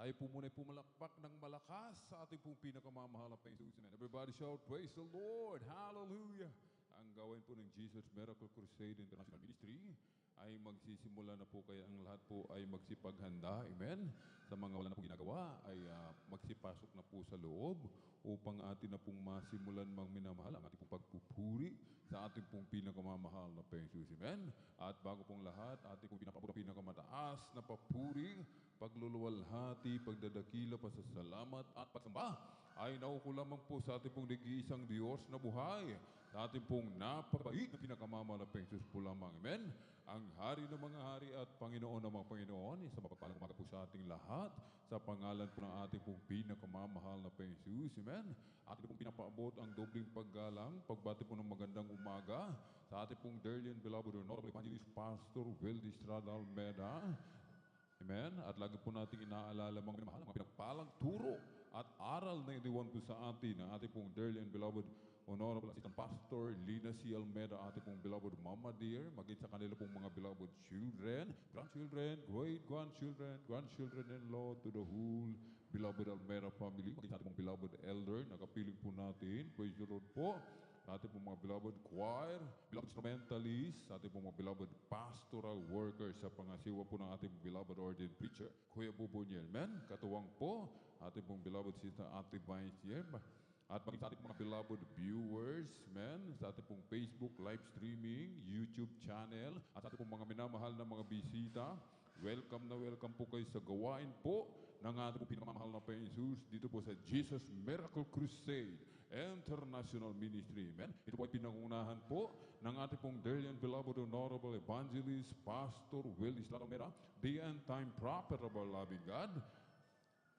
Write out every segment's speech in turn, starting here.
Tayo po muna pumalakpak ng malakas sa ating pong pinakamamahal na Panginoon. Everybody shout, praise the Lord! Hallelujah! Ang gawin po ng Jesus Miracle Crusade International Ministry ay magsisimula na po, kaya ang lahat po ay magsipaghanda. Amen? Sa mga wala na pong ginagawa ay magsipasok na po sa loob upang atin na pong masimulan mang minamahal ang ating pong pagpupuri sa ating pong pinakamamahal na Panginoon. Amen? At bago pong lahat, ating pong pinakamataas na papuri, pagluluwalhati, pagdadakila, pasasalamat at pagsamba ay nauko lamang po sa ating pong nag-iisang Diyos na buhay, sa ating pong napakabait na pinakamamahal na Panginoon po lamang. Amen? Ang Hari ng mga hari at Panginoon ng mga Panginoon, isang mapagpalang umaga po sa ating lahat, sa pangalan po ng ating pong pinakamamahal na Panginoon. Amen? Ating pong pinapaabot ang dobling paggalang, pagbati po ng magandang umaga sa ating pong dearly and beloved Honorable Evangelist Pastor Will Estrada Almeida. Amen? At lagi po natin inaalala mga minamahal, mga pinagpalang turo at aral na iniwan po sa atin ng ating pong dearly and beloved Honorable Assistant Pastor Lina C. Almeida, ating pong beloved Mama Dear, maging sa kanila pong mga beloved children, grandchildren, great-grandchildren, grandchildren-in-law, to the whole beloved Almeida family, maging sa ating pong beloved elder, nakapiling po natin, praise the Lord po, ating pong mga beloved choir, beloved instrumentalists, ating pong mga beloved pastoral workers sa pangasiwa po ng ating beloved ordained preacher, Kuya Bubo niya, amen? Katuwang po, ating pong beloved sister Ate Vines niya, at maging sa ating mga beloved viewers, amen? Sa ating pong Facebook live streaming, YouTube channel, at sa ating pong mga minamahal na mga bisita, welcome na welcome po kayo sa gawain po ng ating pong pinakamamahal na Panginoon dito po sa Jesus Miracle Crusade International Ministry. Amen? Ito po ay pinangunahan po ng ating pong dearly and beloved Honorable Evangelist Pastor Will Estrada Almeida, the end-time prophet of our loving God.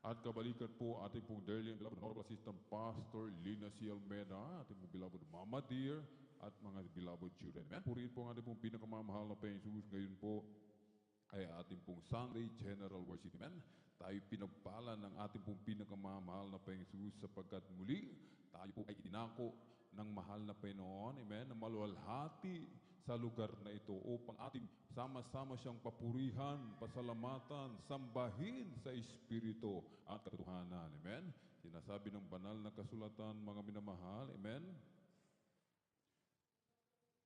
At kabalikan po ating pong dearly and beloved Honorable Assistant Pastor Lina C. Almeida, ating pong beloved Mama Dear, at mga beloved children. Amen? Purihin po ang ating pong pinakamamahal na Panginoon. Ngayon po ay ating pong Sunday General Worship. Amen? Tayo pinagpala ng ating pong pinakamamahal na Panginoon sapagkat muli tayo po ay itinako ng mahal na Panginoon. Amen? Na maluwalhati sa lugar na ito upang ating sama-sama siyang papurihan, pasalamatan, sambahin sa Espiritu at katotohanan. Amen? Sinasabi ng banal na kasulatan, mga minamahal. Amen?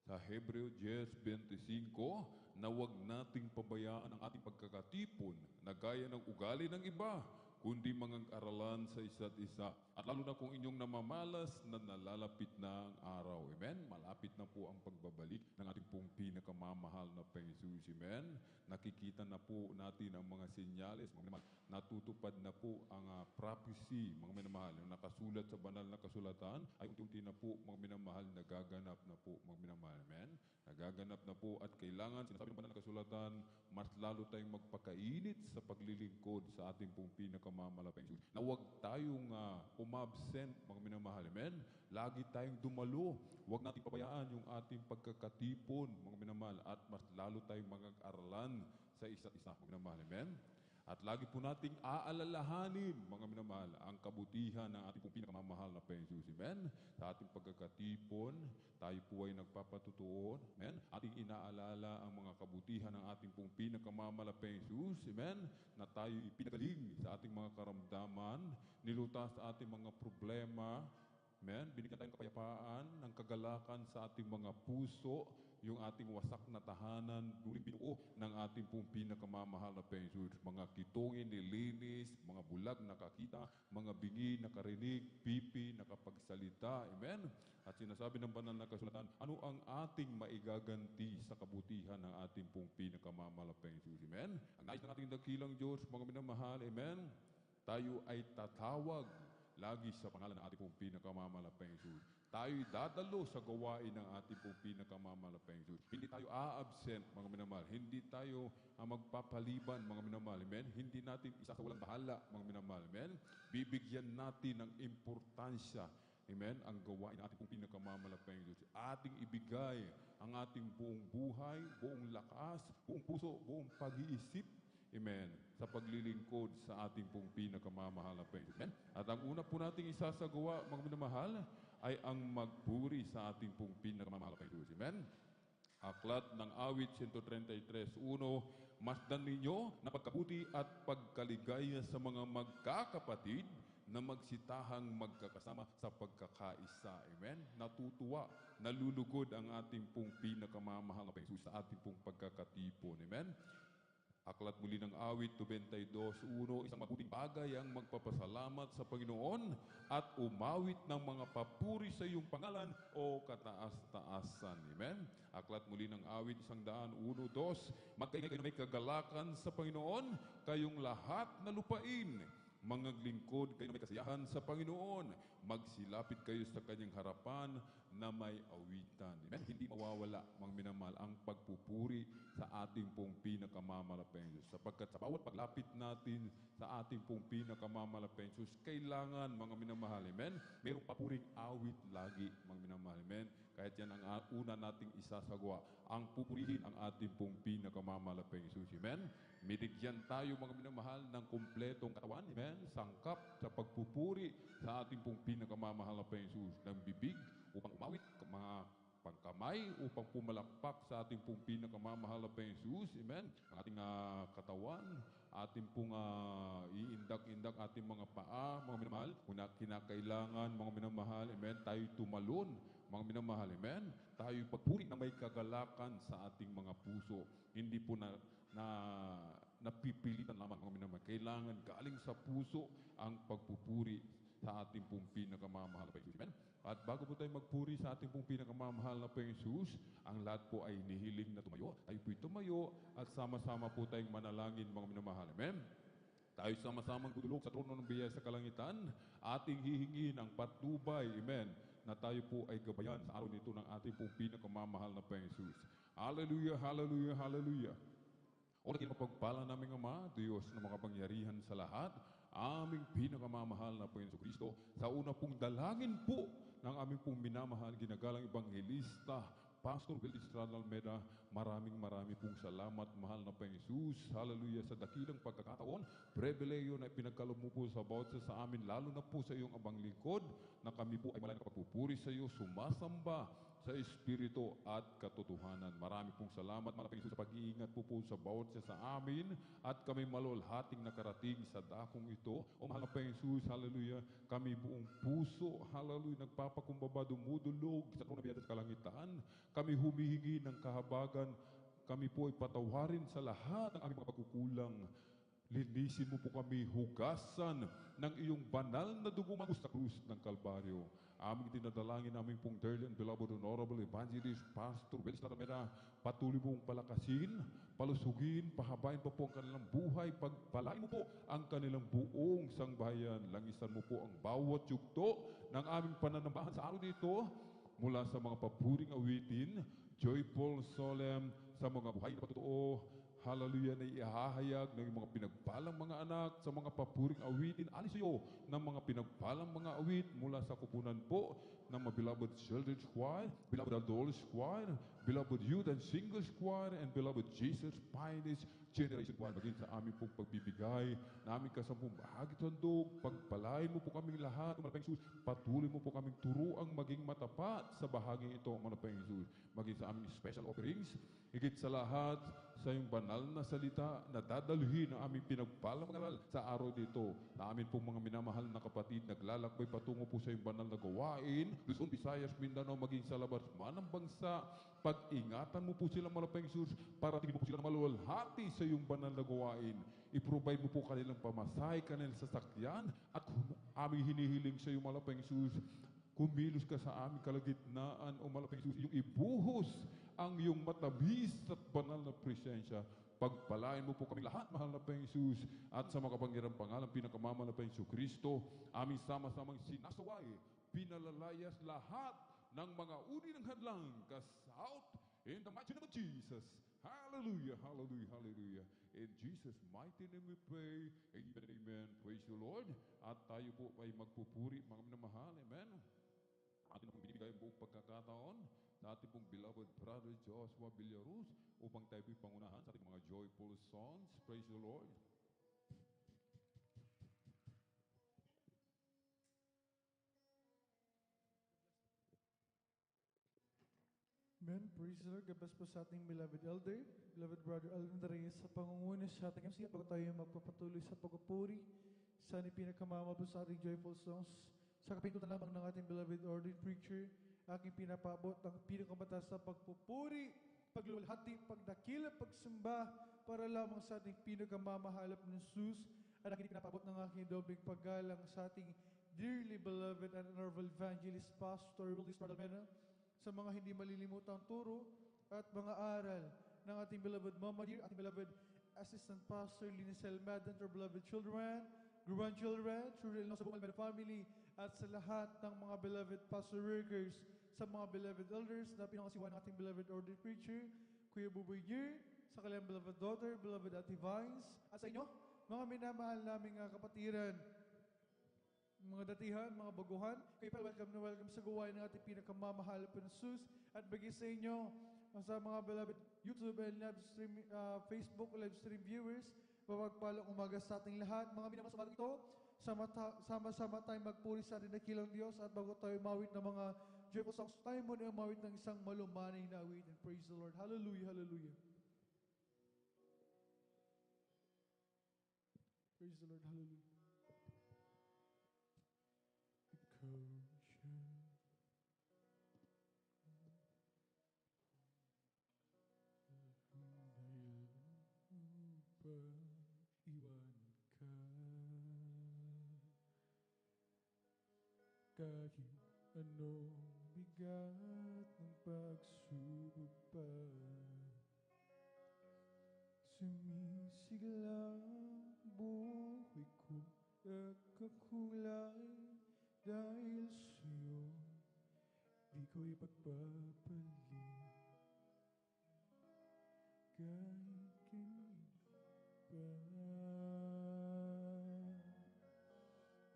Sa Hebreo 10:25, na huwag nating pabayaan ang ating pagkakatipon na gaya ng ugali ng iba, kundi mga aralan sa isa't isa. At lalo na kung inyong namamalas na nalalapit na ang araw. Amen? Malapit na po ang pagbabalik ng ating pong pinakamamahal na Panginoon. Amen? Nakikita na po natin ang mga senyales, mga minamahal. Natutupad na po ang prophecy, mga minamahal. Yung nakasulat sa banal na kasulatan ay unti-unti na po, mga minamahal, nagaganap na po, mga minamahal. Amen? Nagaganap na po at kailangan, sinasabi ng banal na kasulatan, mas lalo tayong magpakainit sa paglilingkod sa ating pong pinakamamahal na Panginoon. Na huwag tayong umabsent, mga minamahal. Amen? Lagi tayong dumalo. Huwag natin pabayaan yung ating pagkakatipon, mga minamahal, at mas lalo tayong mag-aralan sa isa't isa, mga minamahal. Amen? At lagi po nating aalalahanin, mga minamahal, ang kabutihan ng ating pong pinakamamahal na Panginoon. Amen? Sa ating pagkakatipon, tayo po ay nagpapatutuon. Amen? Ating inaalala ang mga kabutihan ng ating pong pinakamamahal na Panginoon. Amen? Na tayo ipinagaling sa ating mga karamdaman, nilutas sa ating mga problema. Amen? Binigyan tayong kapayapaan, ng kagalakan sa ating mga puso, yung ating wasak na tahanan, duling binuo ng ating pong pinakamamahal na Panginoon. Mga kitungin nilinis, mga bulag nakakita, mga bingi nakarinig, pipi nakapagsalita. Amen? At sinasabi ng banal na kasulatan, ano ang ating maigaganti sa kabutihan ng ating pong pinakamamahal na Panginoon? Amen? Ang nais ng ating dakilang Diyos, mga minamahal, amen? Tayo ay tatawag lagi sa pangalan ng ating pong pinakamamahal na Panginoon. Tayo'y dadalo sa gawain ng ating pong pinakamamahal na Panginoon. Hindi tayo a-absent, mga minamahal. Hindi tayo magpapaliban, mga minamahal. Amen? Hindi natin isa sa walang bahala, mga minamahal. Amen? Bibigyan natin ng importansya, amen, ang gawain ng ating pong pinakamamahal na Panginoon. Ating ibigay ang ating buong buhay, buong lakas, buong puso, buong pag-iisip, amen, sa paglilingkod sa ating pong pinakamamahal na Panginoon. Amen? At ang una po nating isasagawa, mga minamahal, ay ang magpuri sa ating pong pinakamamahal na Panginoon. Amen? Aklat ng Awit 133:1, Masdan ninyo na pagkabuti at pagkaligaya sa mga magkakapatid na magsitahang magkakasama sa pagkakaisa. Amen? Natutuwa, nalulugod ang ating pong pinakamamahal na Panginoon sa ating pong pagkakatipon. Amen? Aklat muli ng awit 22:1, isang mabuting bagay ang magpapasalamat sa Panginoon at umawit ng mga papuri sa iyong pangalan o kataas-taasan. Amen? Aklat muli ng awit 101:2, magkaingay kayo na may kagalakan sa Panginoon, kayong lahat na lupain. Mga lingkod kayo na may kasiyahan sa Panginoon, magsilapit kayo sa kanyang harapan na may awitan. Amen? Hindi mawawala, mga minamahal, ang pagpupuri sa ating pong pinakamamalapeng Diyos. Sapagkat sa bawat paglapit natin sa ating pong pinakamamalapeng Diyos, kailangan, mga minamahal, amen, mayroong papuring awit lagi, mga minamahal, amen. Kahit yan ang una nating isasagawa, ang pupurihin ang ating pong pinakamamalapeng Diyos, amen. Binigyan tayo, mga minamahal, ng kumpletong katawan, amen, sangkap sa pagpupuri sa ating pong pinakamamahal na Panginoon, ng bibig upang umawit, mga pangkamay upang pumalakpak sa ating pong pinakamamahal na Panginoon, amen. Ang ating katawan, ating pong iindak-indak ating mga paa, mga minamahal, kung kinakailangan, mga minamahal, amen, tayo tumalon, mga minamahal, amen, tayo pagpuri na may kagalakan sa ating mga puso. Hindi po napipilitan lamang, mga minamahal. Kailangan galing sa puso ang pagpupuri sa ating pong pinakamamahal na Panginoon. Amen? At bago po tayo magpuri sa ating pong pinakamamahal na Panginoon, ang lahat po ay nihiling na tumayo. Tayo po'y tumayo at sama-sama po tayong manalangin, mga minamahal. Amen? Tayo sama-samang tutulog sa trono ng biyaya sa kalangitan, ating hihingin ang patnubay, amen, na tayo po ay gabayan sa araw nito ng ating pong pinakamamahal na Panginoon. Hallelujah, hallelujah, hallelujah. O naging mapagpala naming Ama, Diyos na makapangyarihan sa lahat, aming pinakamamahal na Panginoon Kristo, sa una pong dalangin po ng aming pong minamahal, ginagalang Evangelista, Pastor Will Estrada Almeda, maraming pong salamat, mahal na Panginoon. Hallelujah, sa dakilang pagkakataon, pribileyo na ipinagkaloob mo po sa bawat isa sa amin, lalo na po sa iyong abang lingkod, na kami po ay malayang kapagpupuri sa iyo, sumasamba sa Espiritu at katotohanan. Marami pong salamat, mga Panginoon, sa pag-iingat po sa bawat isa sa amin at kami malulhating nakarating sa dakong ito. O mahal na Panginoon, hallelujah, kami buong puso, hallelujah, nagpapakumbaba, dumudulog sa trono ng biyaya sa kalangitan. Kami humihingi ng kahabagan, kami po ay patawarin sa lahat ng aming mga pagkukulang. Linisin mo po kami, hugasan ng iyong banal na dugo sa krus ng Kalbaryo. Aming dinadalangin namin pong dearly and beloved Honorable Evangelist Pastor Will Estrada Almeda, patuloy mong palakasin, palusugin, pahabain pa po ang kanilang buhay, pagpalain mo po ang kanilang buong sangbahayan. Langisan mo po ang bawat yugto ng aming pananambahan sa araw dito, mula sa mga papuring awitin, joyful, solemn, sa mga buhay na patotoo, hallelujah, na ihahayag ng mga pinagpalang mga anak sa mga papuring awitin. Alis iyo ng mga pinagpalang mga awit mula sa kupunan po ng mga beloved children's choir, beloved adults choir, beloved youth and singles choir, and beloved Jesus Finest Generation Choir. Maging sa aming pong pagbibigay, na aming kasampung bahagi tandog, pagpalain mo po kaming lahat, Manapeng Jesus, patuloy mo po kaming turuang maging matapat sa bahaging ito, Manapeng Jesus. Maging sa aming special offerings, higit sa lahat, sa iyong banal na salita na dadalhin ang aming pinagpalang mga sa araw dito, na amin pong mga minamahal na kapatid, naglalakbay patungo po sa iyong banal na gawain, Luzon, Visayas, Mindanao, maging sa labas man ng bansa. Pag-ingatan mo po sila, Manapeng Jesus, para tingin mo po sila maluwalhati sa iyong banal na gawain. I-provide mo po kanilang pamasahe, kanilang sasakyan, at aming hinihiling sa iyong, Manapeng Jesus, kumilos ka sa aming kalagitnaan, o Manapeng Jesus, yung ibuhos ang iyong matamis at banal na presensya. Pagpalain mo po kami lahat, mahal na Panginoon, at sa makapangyarang pangalan, pinakamama na Panginoon Kristo, aming sama-samang sinasaway, pinalalayas lahat ng mga uri ng hadlang, kasout, in the mighty name of Jesus. Hallelujah, hallelujah, hallelujah. In Jesus' mighty name we pray, amen and amen. Praise you, Lord. At tayo po ay magpupuri, mga minamahal, amen. Atin pong binibigay ang buong pagkakataon sa ating pong beloved brother Joshua Villaruz upang tayo po'y pangunahan sa ating mga joyful songs. Praise the Lord. Amen. Praise the Lord. God bless po sa ating beloved elder, beloved brother Alvin Reyes sa pangunguna sa ating MC. Bago tayo magpapatuloy sa pagpupuri, sana pinakamama po sa ating joyful songs. Sa kapintutan lamang ng ating beloved ordained preacher, aking pinapabot ang pinakamataas na pagpupuri, paglulhati, pagdakila, pagsimba, para lamang sa ating pinakamamahalap ng Jesus. At aking pinapabot ng aking dobling paggalang sa ating dearly beloved and honorable evangelist, Pastor Willis Padalmena, sa mga hindi malilimutang turo at mga aral ng ating beloved Mama Dear, ating beloved Assistant Pastor Linicel Madden, our beloved children, grandchildren, children sa buong Almeda family, at sa lahat ng mga beloved pastor workers, sa mga beloved elders na pinangasiwan ng ating beloved ordained preacher, Kuya Buboy Dear, sa kanyang beloved daughter, beloved Ate Vines, at sa inyo, mga minamahal naming kapatiran, mga datihan, mga baguhan, kayo pa welcome na welcome sa gawain ng ating pinakamamahal po ng Jesus, at bagi sa inyo, sa mga beloved YouTube and live stream, Facebook live stream viewers, mapagpalang umaga sa ating lahat. Mga minamahal ito, sama-sama tayong magpuri sa ating dakilang Diyos, at bago tayo mawit ng mga joyful songs, tayo muna mawit ng isang malumanay na awit, and praise the Lord. Hallelujah, hallelujah. Praise the Lord, hallelujah. Kahit anong bigat ng pagsubok pa, sumisigla buhay ko, nagkakulay dahil sa'yo, di ko ipagpapalit. Kahit kailan pa,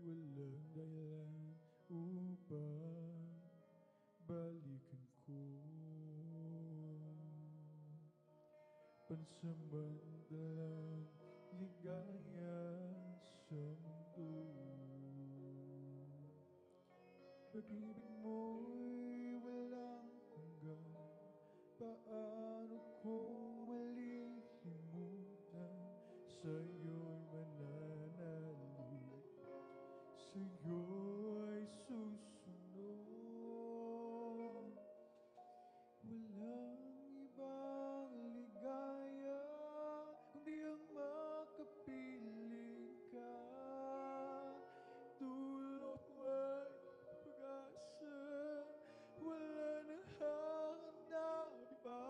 walang dahilan upang balikan ko. Pansamantalang ligaya sa mundo, pag-ibig mo'y walang hanggan. Paano kung malilimutan? Sa'yo'y mananalig, sa'yo'y susunod. Walang ibang ligaya kundi ang makapiling ka. Dulot may pag-asa, wala nang hahanda iba.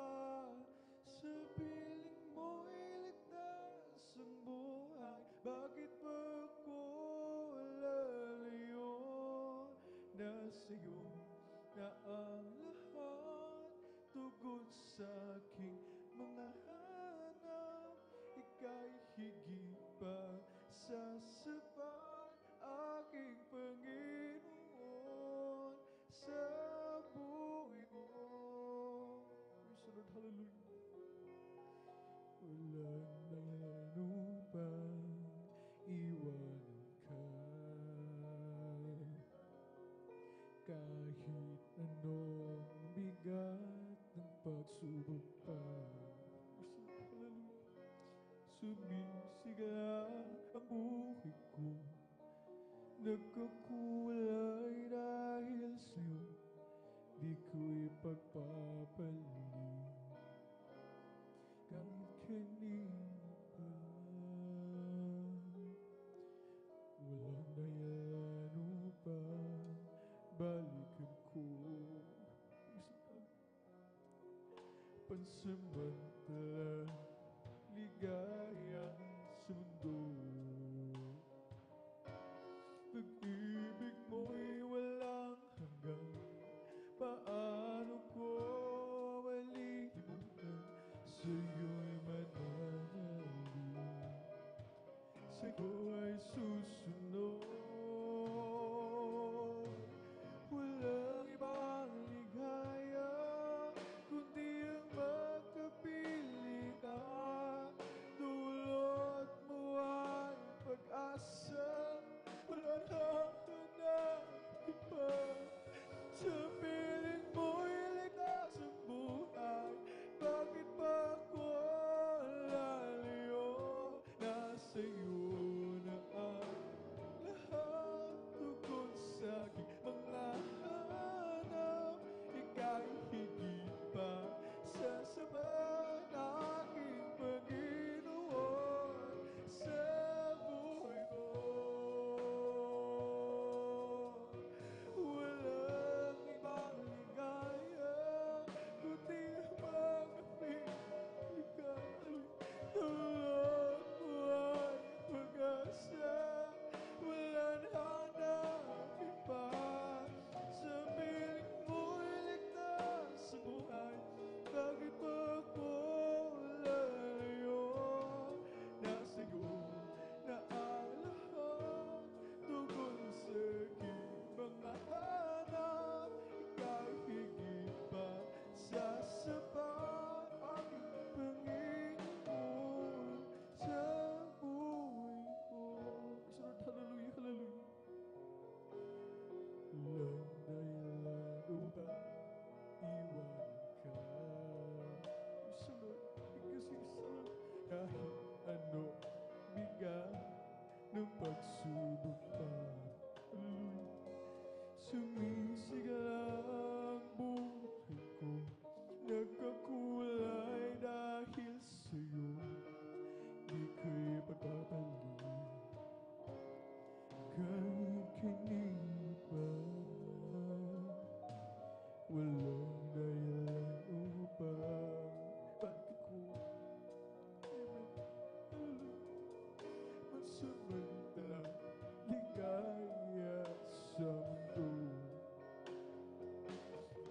Sa piling mo'y ligtas ang buhay, bakit ba ako lalayo? Nasa'yo na ang lahat, tugod sa aking mga hanap, ika'y higit pa sa sapat, aking Panginoon, sa buhay ko. Praise the Lord, hallelujah. Walang dahilan upang iwanan ka, kahit anong bigat ng pagsubok pa. Sumisigla ang buhay ko, nagkakulay dahil sa'yo, di ko ipagpapalit. Kahit kanina pa, walang dahilan upang balikan ko. Pansamantala, ligaya sa mundo, pag-ibig mo'y walang hanggan. Paano ko malilimutan? Sa'yo'y mananalig, sa'yo'y susunod. Walang ibang ligaya kundi ang makapiling ka. Dulot mo ang pag-asa, wala nang hanap iba. Sa piling mo'y ligtas ang buhay, samantalang ligaya sa mundo.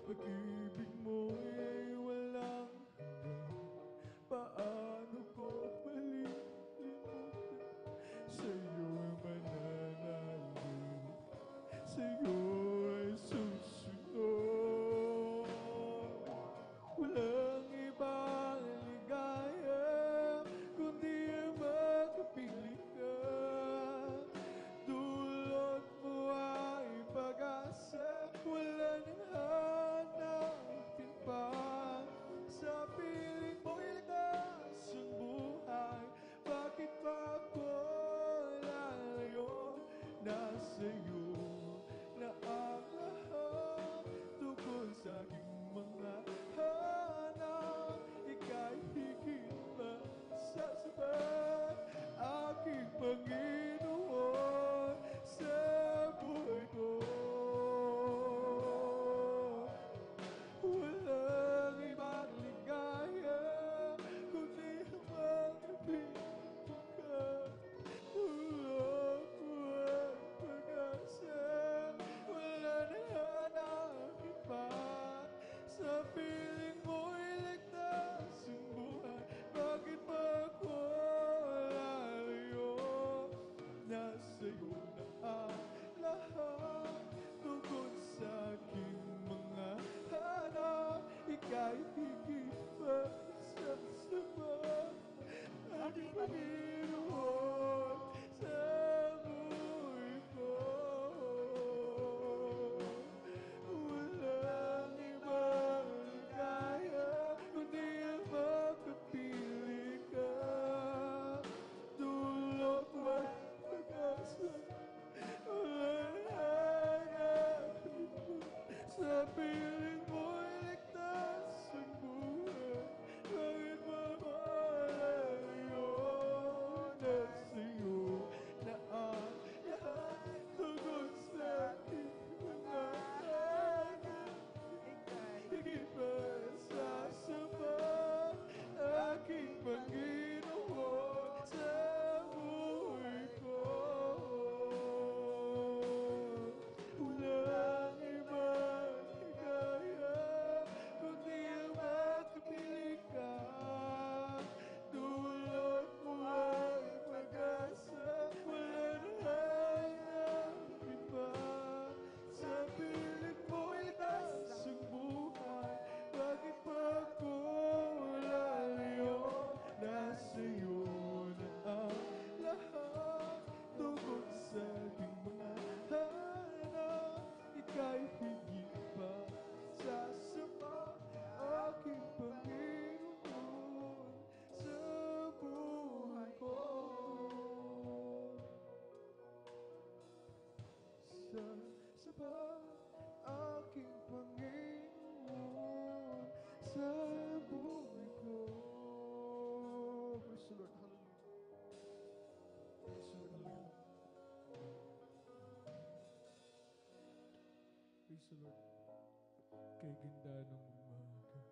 Pag-ibig mo'y walang hanggan, paano ko malilimutan? Sa'yo'y mananalig, sa'yo'y susunod. Walang ibang ligaya, kundi ang makapili ka. Dulot mo ay pag-asa, wala nang hanapin pa. Sa piling mo'y ligtas ang buhay, bakit pa ako lalayo? Nasa'yo na ang lahat, tungkol sa aking mga hanap. Ika'y higit pa sa sapat, aking Panginoon sa buhay ko. Walang ibang ligaya, kundi ang makapili ka. Tulog mo ang pag-asa, wala nang hanapin pa. Sa piling mo'y ligtas ang buhay, bakit pa ako lalayo? Nasa'yo na ang lahat, tungkol sa aking mga hanap. Ika'y higit pa sa sapat, aking Panginoon sa buhay ko. Walang ibang ligaya, kundi ang makapili ka. Dulot mo ang pag-asa, walang hanapin pa. Sa piling mo'y ligtas ang buhay, bakit pa ako lalayo? Nasa'yo na ang lahat, tungkol sa aking mga hanap. Higit pa sa sapat, aking Panginoon sa buhay ko. Walang ibang ligaya, kundi ang makapili ka. Dulot mo ang pag-asa, wala nang hanapin pa. Sa piling mo'y ligtas ang buhay, bakit pa ako lalayo? Nasa'yo na ang lahat, tungkol sa aking mga hanap. Ika'y higit pa sa sapat, aking Panginoon sa buhay ko. Sa sapat, aking Panginoon sa buhay ko. Praise the Lord, hallelujah. Praise the Lord, hallelujah. Praise the Lord. Kay ganda ng umaga,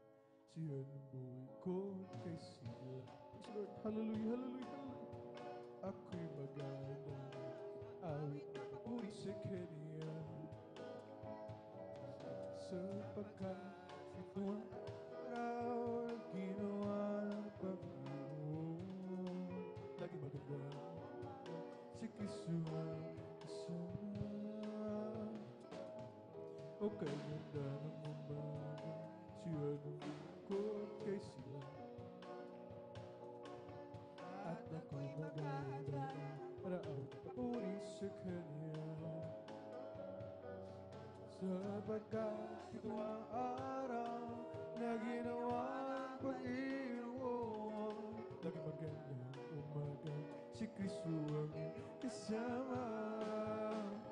siya ng buhay ko, kay sila. Praise the Lord, hallelujah, hallelujah, hallelujah. Ako'y magana, awit na papuri sa Kanya. Sapagkat ito ang araw na ginawa ng Panginoon. Lagi maganda si Kristo ang kasama. O kay ganda ng umaga, siya ng bukod kay sila. At ako'y maganda, araw na papuri sa Kanya. Sapagkat ito ang araw na ginawa ng Panginoon. Lagi magandang umaga, si Kristo ang kasama.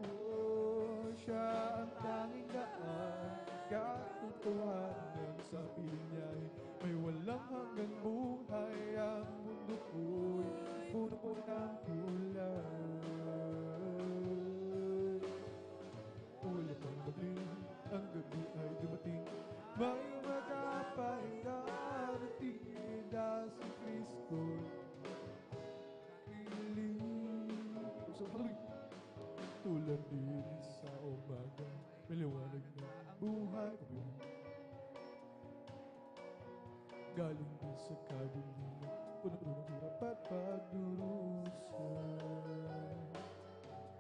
Oh, siya ang tanging daan, katotohanan sa piling niya'y may walang hanggang buhay. Ang mundo ko'y puno ng kulay. Ulit ang magling, ang gabi ay dumating. May magpapahinga natin dahil si Kristo'y hiling. tulad din sa umaga, may liwanag na buhay ko. Galing din sa kadiliman, puno-puno ng hirap at pagdurusa.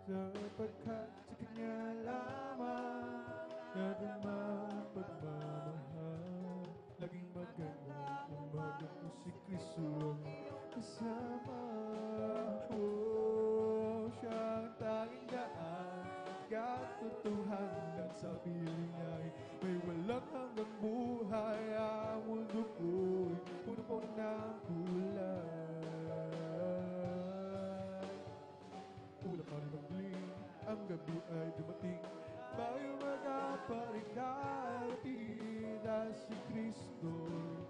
Sapagkat sa Kanya lamang nadarama ang pagmamahal. Laging maganda umaga ko si Kristo ang kasama. Oh, siya ang tanging daan, katotohanan sa piling ay may walang hanggang buhay. Ang mundo ko'y puno ng kulay. Ulap pa rin magdilim, ang gabi ay dumating, bayo magpaparigati dahil si Kristo'y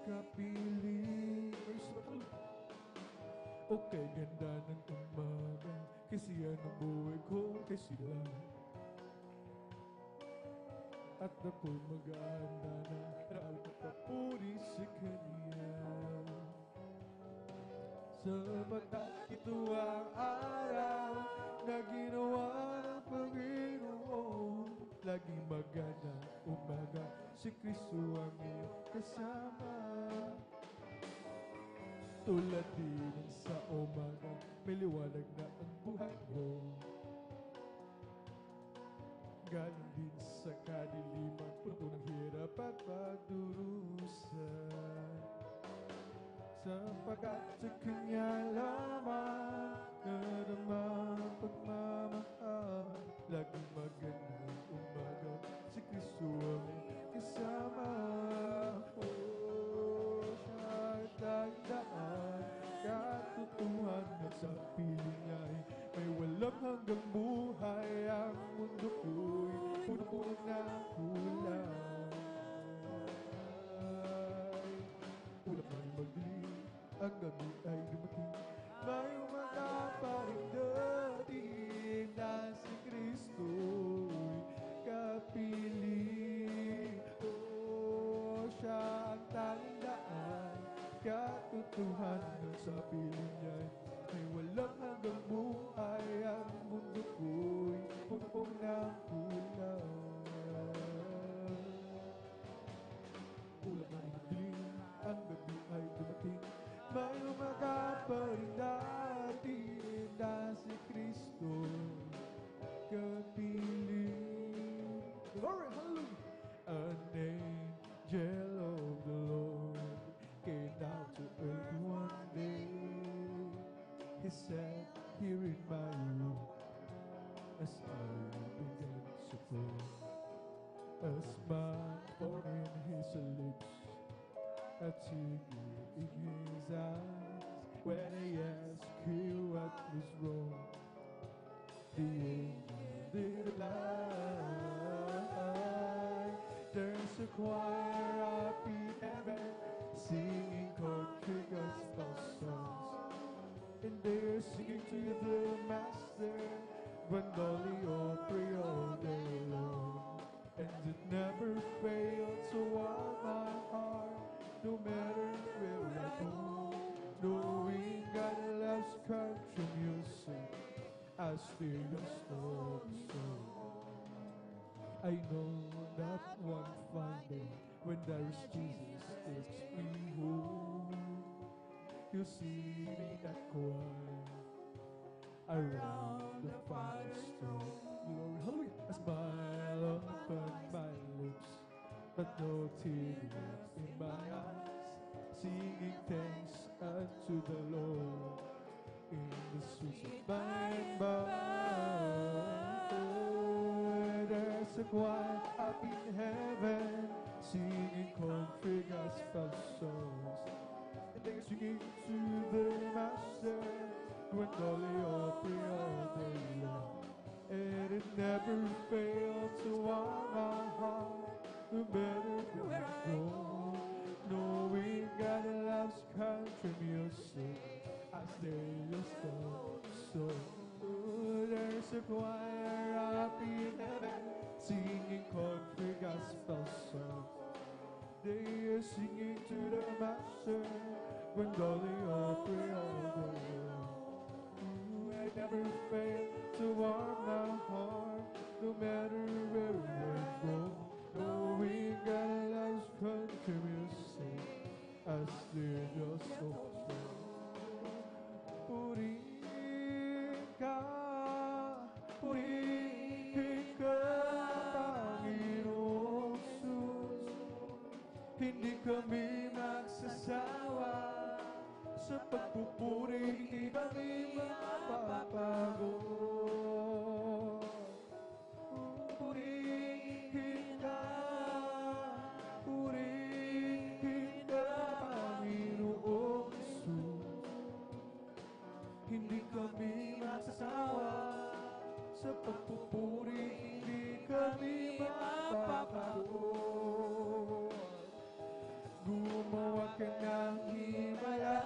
kapiling. O kay ganda ng umaga, kasi yan ang buhay ko kay sila. At ako'y mag-aanda na maraming papuri sa Kanya. Sapagkat ito ang araw na ginawa ng Panginoon. Laging maganda umaga, si Kristo ang iyong kasama. Tulad din sa umaga, may liwanag na ang buhay mo. Galing din sa kadiliman, puno ng hirap at pagdurusa. Sapagkat sa Kanya lamang nadarama ang pagmamahal. Laging magandang umaga, si Kristo ang kasama. Oh, siya ay tanging daan, katotohanan sa piling ay may walang hanggang buhay. Ang mundo ko'y puno ng kulay. Ulap na rin magdilim, ang gabi ay dumating, may umaga pa rin dating dahil si Kristo'y kapiling. Oh, siya ang tanging daan, katotohanan sa piling niya'y may walang hanggang buhay. Ang mundo ko'y puno ng kulay. Ulap na rin magdilim, ang gabi ay dumating, may umaga pa rin dating dahil si Kristo kapiling. Glory, hallelujah! An angel of the Lord came down to earth one day. He sat here in my room as I began to pray. A smile forming his lips, a tear in his eyes. When I asked him what was wrong, the angel did lie. There's a choir up in heaven singing country gospel songs, and they're singing to the Master, Gwendolyn Opry all day long. And it never fails to warm my heart, no matter where I go. Knowing God loves country music, I still love so. I know that one fine day, when there is Jesus takes me home, you'll see me at choir around the firestone. Glory, hallelujah! A smile upon my lips, but no tears in my eyes, singing thanks unto the Lord in the sweet by and by. There's a choir up in heaven singing country gospel songs, and they're singing to the Master, Gwendolyn Opry all day long. And it never fails to warm my heart, no matter where I go. Knowing God loves country music, I stay so. There's a choir up in heaven singing country gospel songs. They are singing to the Master, Gwendolyn Opry all day long. never fail to warm my heart, no matter where I go. Knowing God loves continuously, as did your soul. Purihin ka, Panginoong Jesus. Hindi kami magsasawa sa pagpupuri, hindi kami mapapago. Purihin ka, Panginoong Jesus. Hindi kami magsasawa sa pagpupuri, hindi kami mapapago. Gumawa ka ng himala,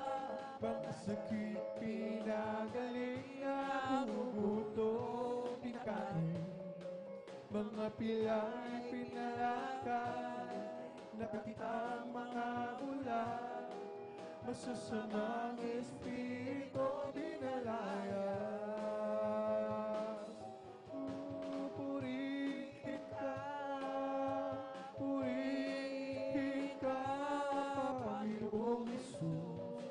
bang sakit pinagaling ang gutom pinakain. Mga pilay pinalakay, nakakitang mga ulan, masasamang espiritu pinalayas. Purihin ka, Panginoong Jesus.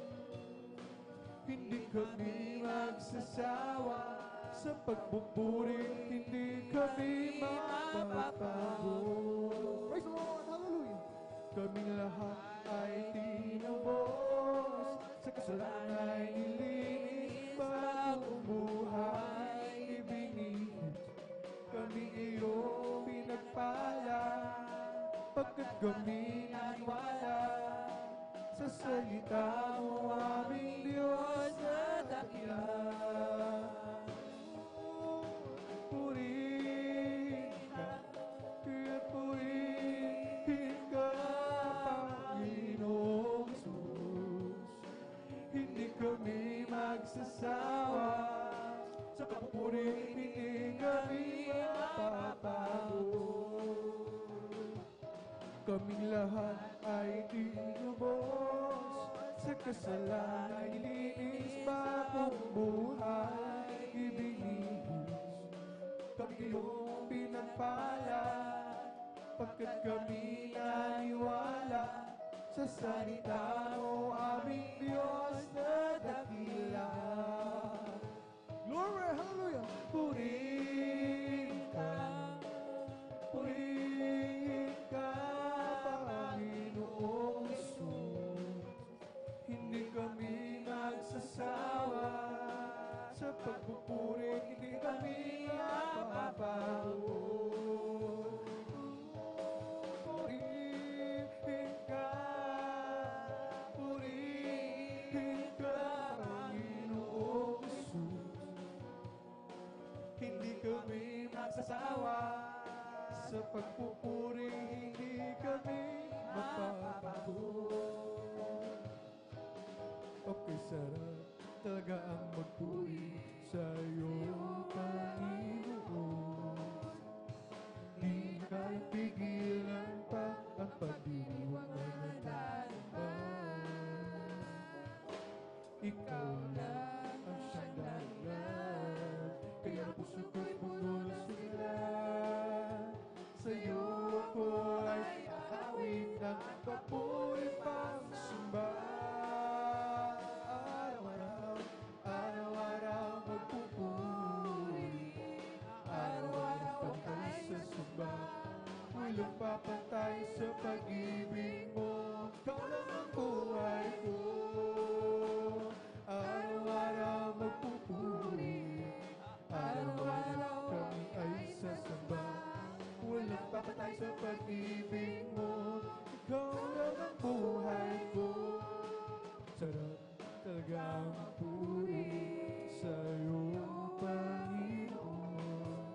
Hindi kami magsasawa sa pagpupuri, hindi kami mapapago. Praise the Lord! Hallelujah! Kaming lahat ay tinubos, sa kasalanan ay nilinis, bagong buhay ibinigit. Kami iyong pinagpala, pagkat kami naniwala sa salita mo, aming Diyos na dakila. Purihin ka, Panginoong Jesus. Hindi kami magsasawa sa pagpupuri, hindi kami mapapago. Kaming lahat ay tinubos, sa kasalanan ay nilinis, bagong buhay ibinigis. Kami iyong pinagpala, pagkat kami naniwala sa salita mo, aming Diyos na dakila. Glory! Hallelujah! Purihin ka, Panginoong Jesus. Hindi kami magsasawa sa pagpupuri, hindi kami mapapago. Purihin ka, Panginoong Jesus. Hindi kami magsasawa sa pagpupuri, hindi kami mapapago. Okay, sarap talaga ang magpuri sa iyo, Panginoon. Di kaya pigilan pa ang pagdiriwang na darama. Ikaw lang ang siyang dahilan, kaya puso ko'y puno ng sigla. Sa iyo ako ay ahawin ng papuri pang sumba. Araw-araw magpupuri, araw-araw pantay sa sumba. Walang papantay sa pag-ibig mo, ikaw lang ang buhay ko. Araw-araw magpupuri, araw-araw kami ay sasamba. Walang papatay sa pag-ibig mo, ikaw lang ang buhay ko. Sarap talaga ang puri sa iyo, Panginoon.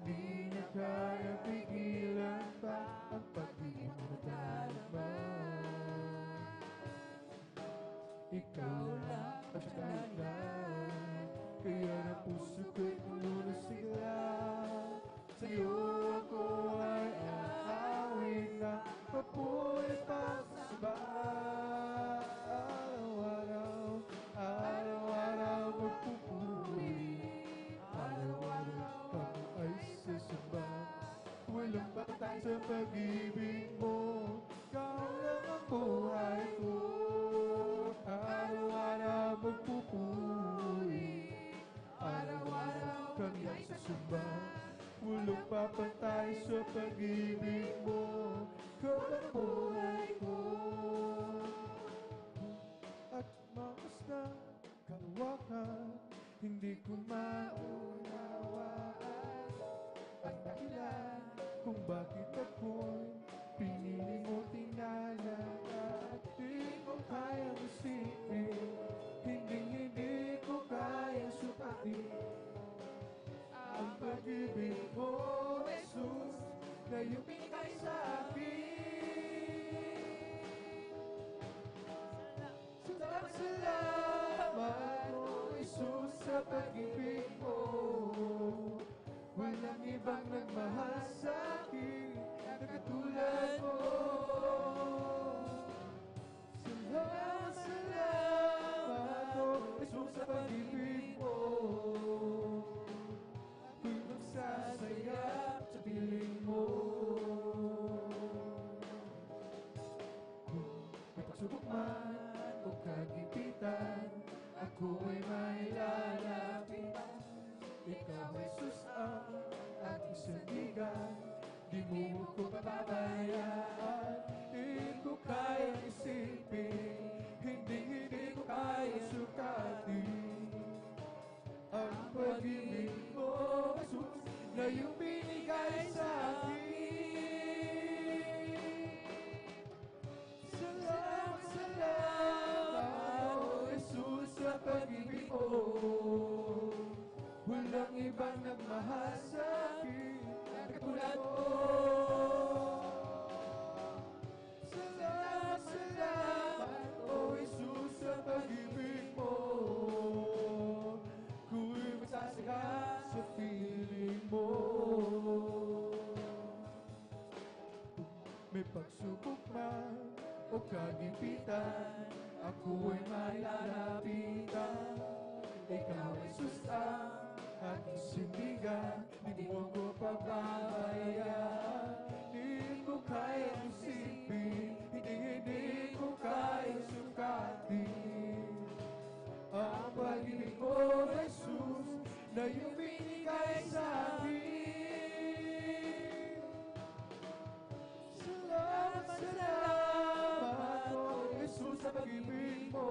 Di na kaya pigilan pa ang pag-ibig mo darama. Ikaw lang ang dahilan, kaya ang puso ko'y puno ng sigla. Sa iyo ako ay ahawin ng papuri pang sumba. Araw-araw magpupuri, sa pag-ibig mo. Ikaw lang ang buhay ko. Araw-araw magpupuri, araw-araw kami susumba. Walang papantay sa pag-ibig mo. Ikaw ang buhay ko. At makas na kaluwakan, hindi ko maunawaan ang dahilan kung bakit ako'y pinili mo tingala. At di ko kayang isipin, hindi ko kayang sukatin ang pag-ibig mo, Jesus, na iyong binigay sa akin. Salamat, oh Jesus, sa pag-ibig mo. Walang ibang nagmahal sa akin na katulad mo. Salamat, oh Jesus, sa pag-ibig mo. Ako'y magsasaya sa piling mo. Kung may pagsubok man o kagipitan, ako ay mailalapitan. Ikaw, Jesus, ang aking sandigan. Di mo ko pababayaan. Di ko kayang isipin, hindi ko kayang sukatin ang pag-ibig mo, Jesus, na iyong binigay sa akin. Salamat, oh Jesus, sa pag-ibig mo. Walang ibang nagmahal sa akin na katulad mo. Salamat, oh Jesus, sa pag-ibig mo. Ako'y magsasaya sa piling mo. May pagsubok man o kagipitan, ako ay mailalapitan. Ikaw, Jesus, ang aking sindigan. Di mo ko pababayaan. Di ko kayang isipin, hindi ko kayang sukatin ang pag-ibig mo, Jesus, na iyong binigay sa akin. Salamat, oh Jesus, sa pag-ibig mo.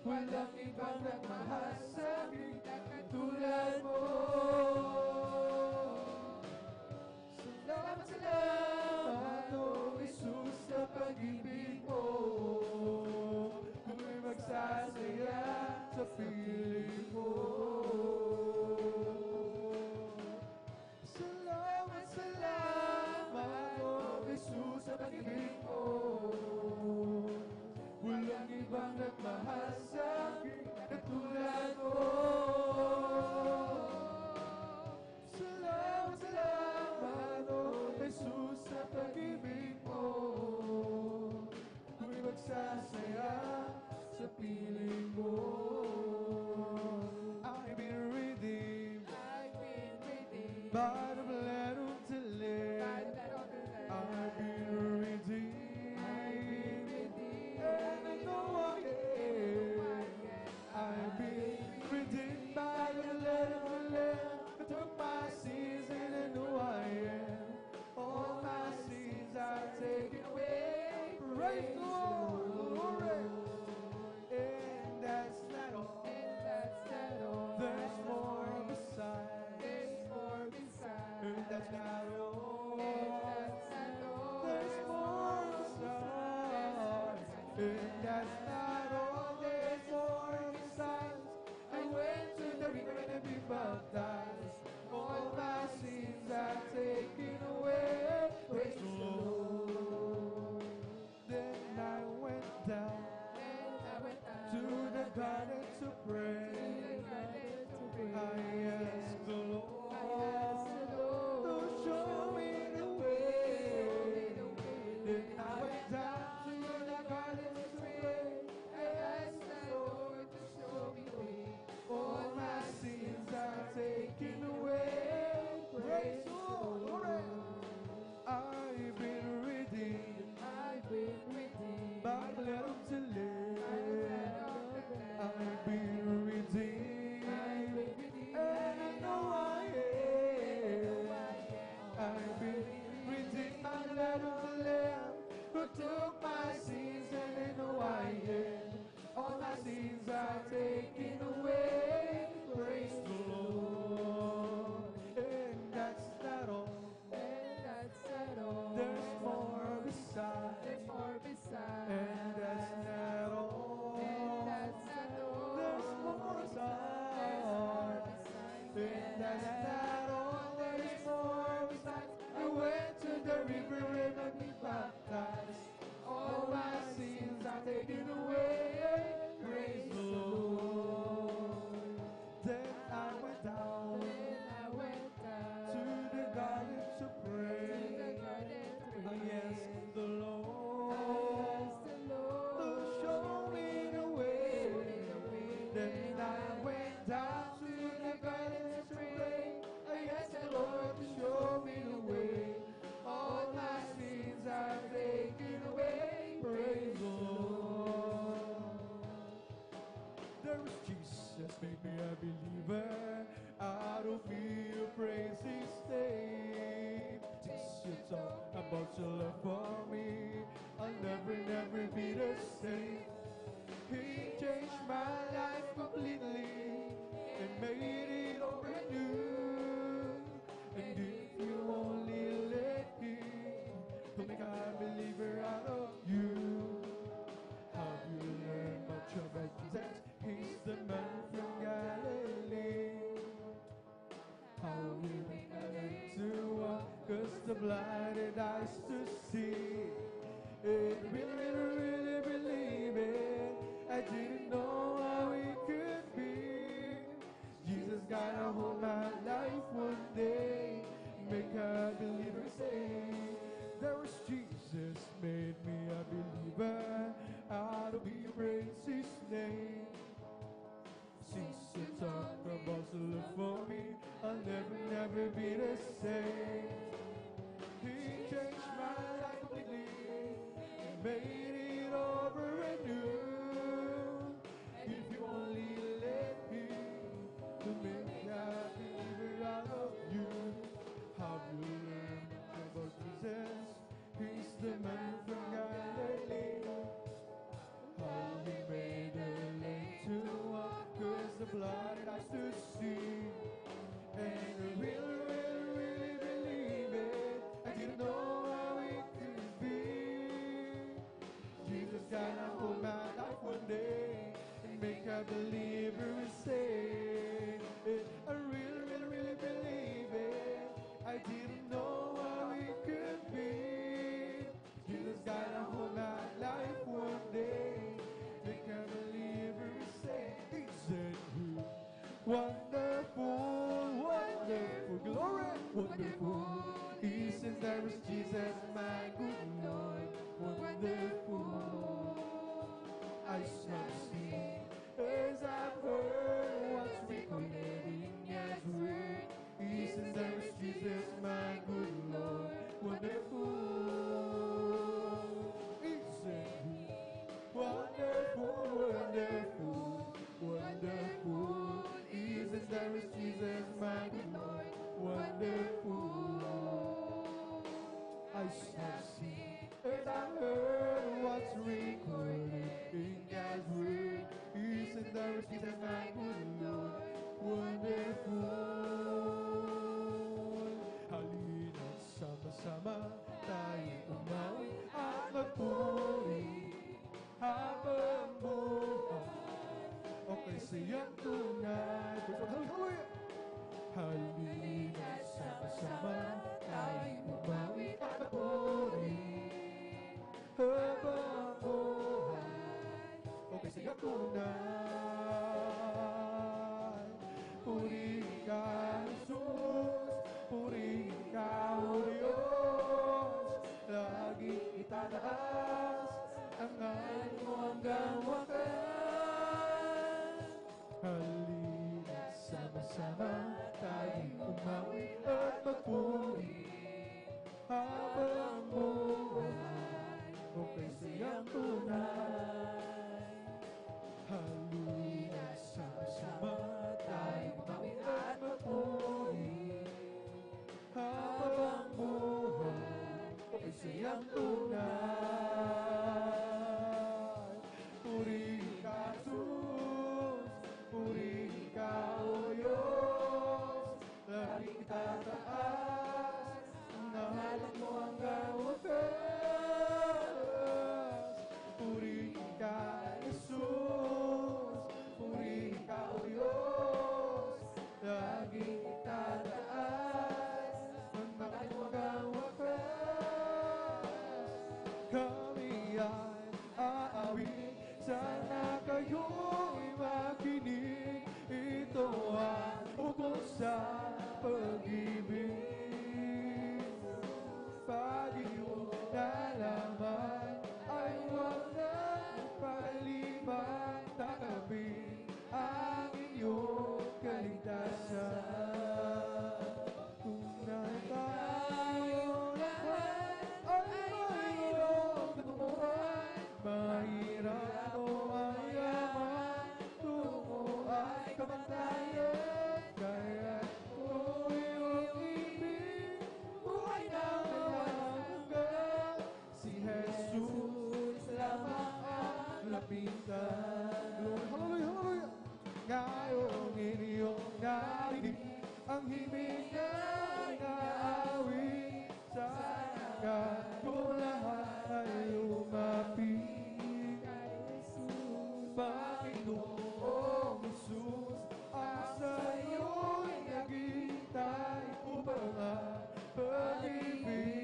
Walang ibang nagmahal sa akin na katulad mo. Salamat, oh Jesus, sa pag-ibig mo. Ako'y magsasaya sa piling mo. Salamat, oh Jesus, sa pag-ibig mo. Walang ibang nagmahal sa akin na katulad mo. Salamat, oh Jesus, sa pag-ibig mo. Ako'y magsasaya sa piling mo. I've been redeemed by the blood of the Lamb. I've been redeemed, and I know I am. I've been redeemed by the blood of the Lamb. I took my sins and I know I am. All my sins are taken away. Praise the Lord, glory. And that's not all. There's more beside. And that's not all. There's more beside. And that's not all. There's more beside. I went to the river and be baptized. All my sins are taken away. Praise the Lord. Then I went down to the garden to pray. I asked the Lord to show me the way. Then I went down to the garden to pray. I asked the Lord to show me the way. All my sins are taken blinded eyes to see. And really, really believe it. I didn't know how it could be. Jesus gonna hold my life one day, make a believer say, there was Jesus, made me a believer. I'll be praise His name. Since the talk about to look for me, I'll never be the same. He changed my life completely, made it over anew. If you only let Him to make a believer out of you, how you learn about Jesus? He's the man from Galilee. How He made the lame to walk, 'cause the blind eyes to see. And I really believe it. I didn't know how it could be. Jesus gonna hold my life one day and make a believer say, I really believe it. I didn't know how it could be. Jesus gonna hold my life one day, make a believer say, isn't He wonderful, wonderful, glory, wonderful. Isn't there is Jesus, my good Lord, wonderful. I shall sing as I've heard what's recorded in His word. Isn't there is Jesus, my good Lord, wonderful. Isn't He wonderful, wonderful, wonderful. Isn't there is Jesus, my good Lord, wonderful. I shall sing as I heard what's recorded in God's word. Isn't there is Jesus, my good Lord, wonderful. Halina't sama-sama tayong umawi at magpuri habang buhay. Okay, siyang tunay. Hallelujah! Halina't sama-sama tayong umawi at magpuri habang buhay. Okay, siyang tunay. Purihin ka, Jesus. Purihin ka, O Diyos. Lagi itataas ang ngalan mo hanggang wakas. Halina't sama-sama tayong umawi at magpuri habang buhay. Okay, siyang tunay. Halina't sama-sama tayong umawi at magpuri habang buhay. Okay, siyang tunay. Purihin ka, Jesus. Purihin ka, O Diyos. Lagi itataas ang ngalan mo hanggang wakas. Purihin ka, Jesus. Purihin ka, O Diyos. Lagi itataas ang ngalan mo hanggang wakas. Kami ay aawit, sana kayo'y makinig. Ito ang ukol sa pag-ibig. Pag iyong nalaman ay huwag na palipan. Takapin ang inyong kaligtasan. Kung na tayo lahat ay mayroong katutuhan, mahirap o mayaman, tungo ay kamantayan. Kaya kung iyong ibig, buhay na walang hanggan. Si Jesus lamang ang lapitan. Glory, hallelujah, hallelujah. Ngayong inyong narinig ang himig na inaawit, sana ka kung lahat ay lumapit kay Jesus. Panginoong Jesus, ang sa'yo'y naghihintay upang ang pag-ibig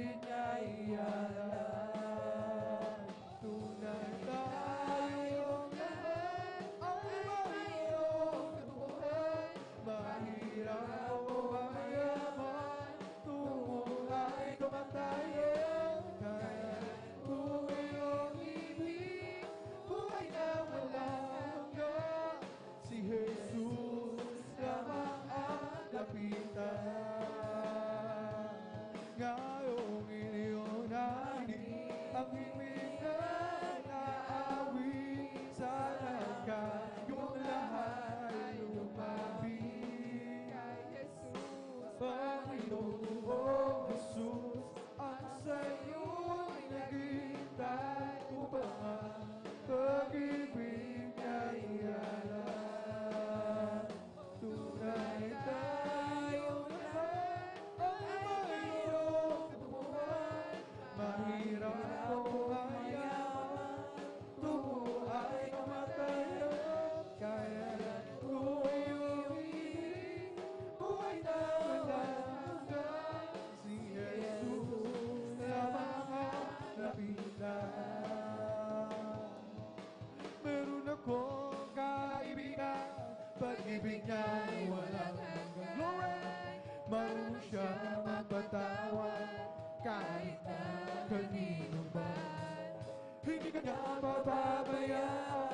kong kaibigan, pag-ibig niya'y walang hanggan. Glory! Marunong siya magpatawad kahit na kanino ba. Hindi ka niya mapapabayaan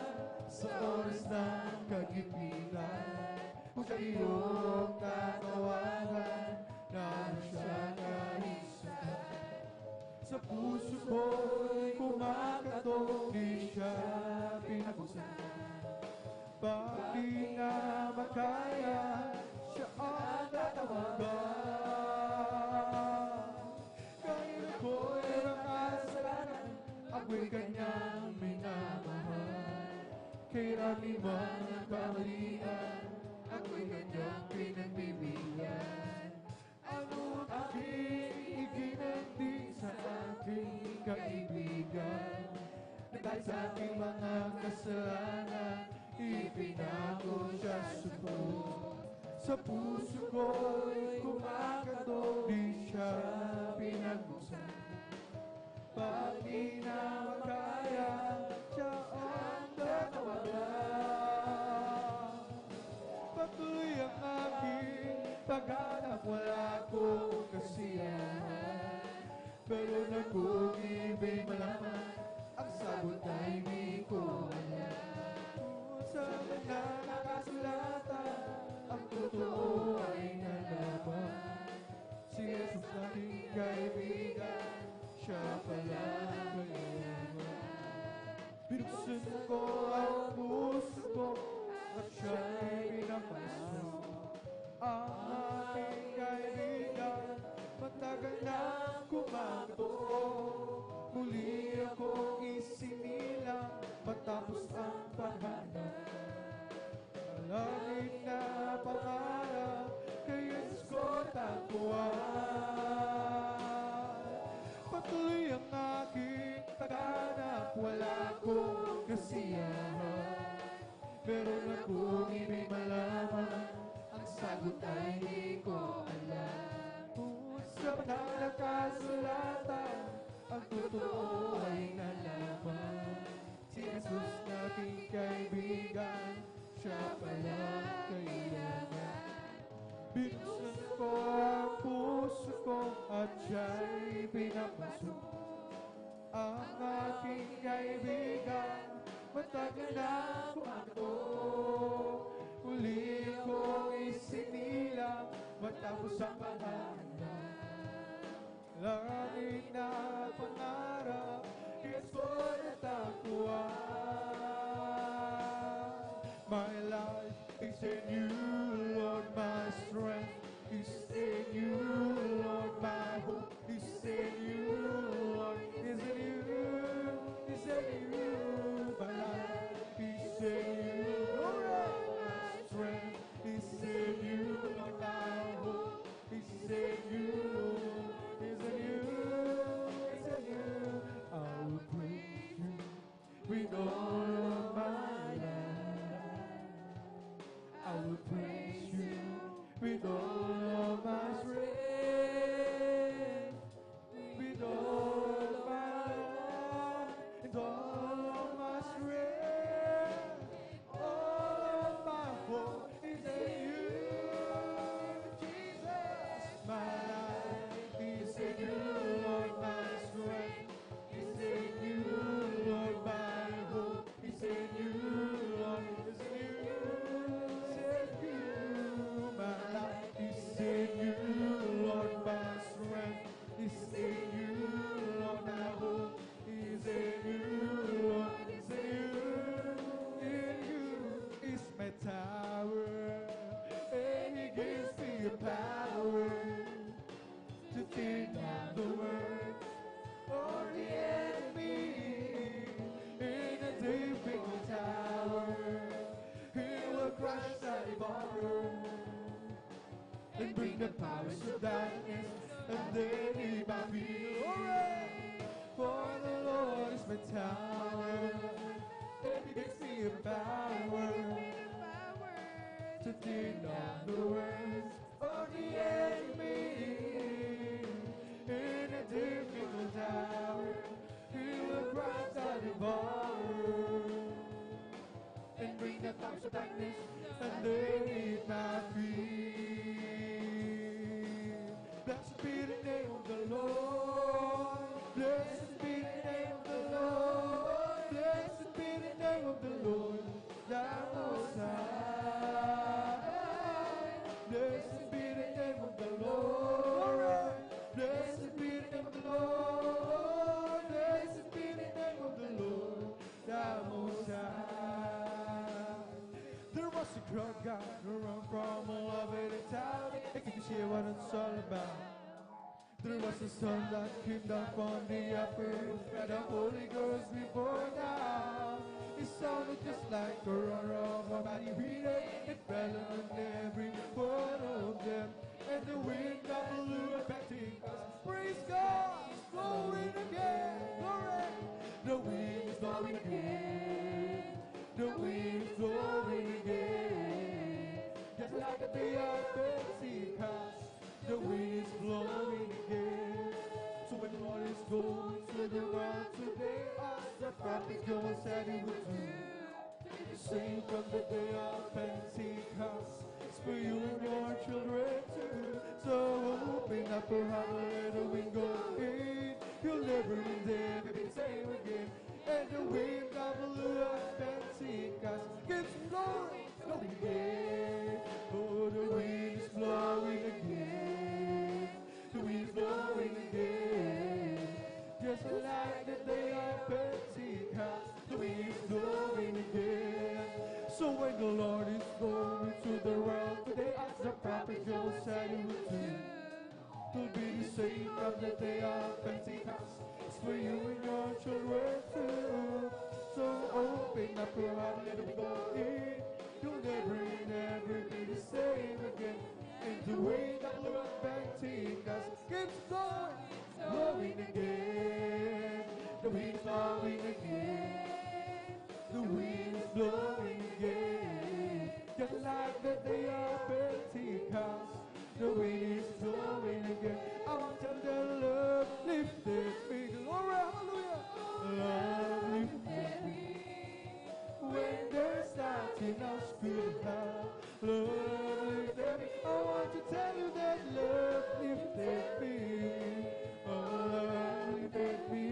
sa oras ng kagipitan. Kung sa iyong tatawagan, naroon siya kaisa. Sa puso ko'y kumakato, di siya pinag-usan. Pag di na makaya, siya ang tatawagan. Kahit ako'y makasalanan, ako'y kanyang minamahal. Kailan man ang kamalian, ako'y kanyang pinagbibigyan. Ano ang aking iginanti sa aking kaibigan? Na dahil sa aking mga kasalanan, ipinako siya subok. Sa puso ko'y kumakato, di siya pinag-usan. Pag di na makaya, siya ang tatawagan. Patuloy ang aking paghanap, wala akong kasiyahan. Pero na kung ibig malaman, ang sagot ay di ko alam. Sa mga nakasulatan, ang totoo ay nalaman. Si Jesus nating kaibigan, siya pala kayaman. Binuksan ko ang puso ko, at siya'y pinapasok. Ang aking kaibigan, matagal na kumakato. Muli akong isinilang, matapos ang paghanap. Langit na pangarap, kay Jesus ko tagpuan. Patuloy ang aking paghanap, wala akong kasiyahan. Pero na kung ibig malaman, ang sagot ay di ko alam. Sa mga nakasulatan, ang totoo ay nalaman. Si Jesus nating kaibigan, siya pala kailangan. Binuksan ko ang puso ko at siya'y pinapasok. Ang aking kaibigan, matagal na kumakato. Uli kong isinilang, matapos ang paghahanda. Langit na pangarap, kaya ko natagpuan. My life is in you, Lord, my strength is in you, Lord, my hope is in you, Lord, is in you, is in you. My life is in you, Lord, my strength is in you, Lord, my hope is in you, is in you, is in you. I will praise you with all of my life. I will praise you with all of my strength, with all of my life, and all of my strength, all of my hope is in you, Jesus. My life is in you, Lord, my strength is in you, Lord, my hope is in you, Lord, is in you, is in you. My life is in you, Lord, my strength is in you, Lord, my hope is in you, Lord, is in you is my tower, and He gives me a power to tear down the works or the enemy in a difficult tower. He will crush the devourer and bring the powers of darkness, and then He might be alright. For the Lord is my tower, and He gives me a power to tear down the works of the enemy in a difficult hour. He will crush the devourer times of darkness underneath my feet. Blessed be the name of the Lord. Blessed be the name of the Lord. Blessed be the name of the Lord. Thou Most High. Blessed be the name of the Lord. Blessed be the name of the Lord. Blessed be the name of the Lord. Thou Most High. There was a crowd gathering from all over the town. If you can see what it's all about. There was a sun that came down from the upper roof, and the Holy Ghost before now. It sounded just like a roar of a mighty wind. It fell on every one of them, and the wind that blew at Pentecost. Praise God, it's blowing again, glory. The wind is blowing again. The wind is blowing again. Just like the day of Pentecost. The wind is blowing again. So when the Lord is going to the world today, as the prophet Joel said he would do, sing from the day of Pentecost. It's for you and your children too. So open up your heart and let the wind go in. You'll never ever be the same again. And the wind that blew at Pentecost keeps blowing, blowing again. Oh, the wind is blowing again. The wind is blowing again. Just like the day of Pentecost, the wind is blowing again. So when the Lord is going to the world today, as the prophet Joel said he would do, it'll be the same from the day of Pentecost. It's for you and your children too. So open up your heart and let it go in. You'll never be the same again. And the wind that blew at Pentecost keeps blowing, blowing again. The wind is blowing again. The wind is blowing again. Just like the day of Pentecost, the wind is blowing again. I want to tell the love lifted me. Glory, hallelujah. Love lifted me. When there's nothing else could help, love lifted me. I want to tell you that love lifted me. Oh, love lifted me.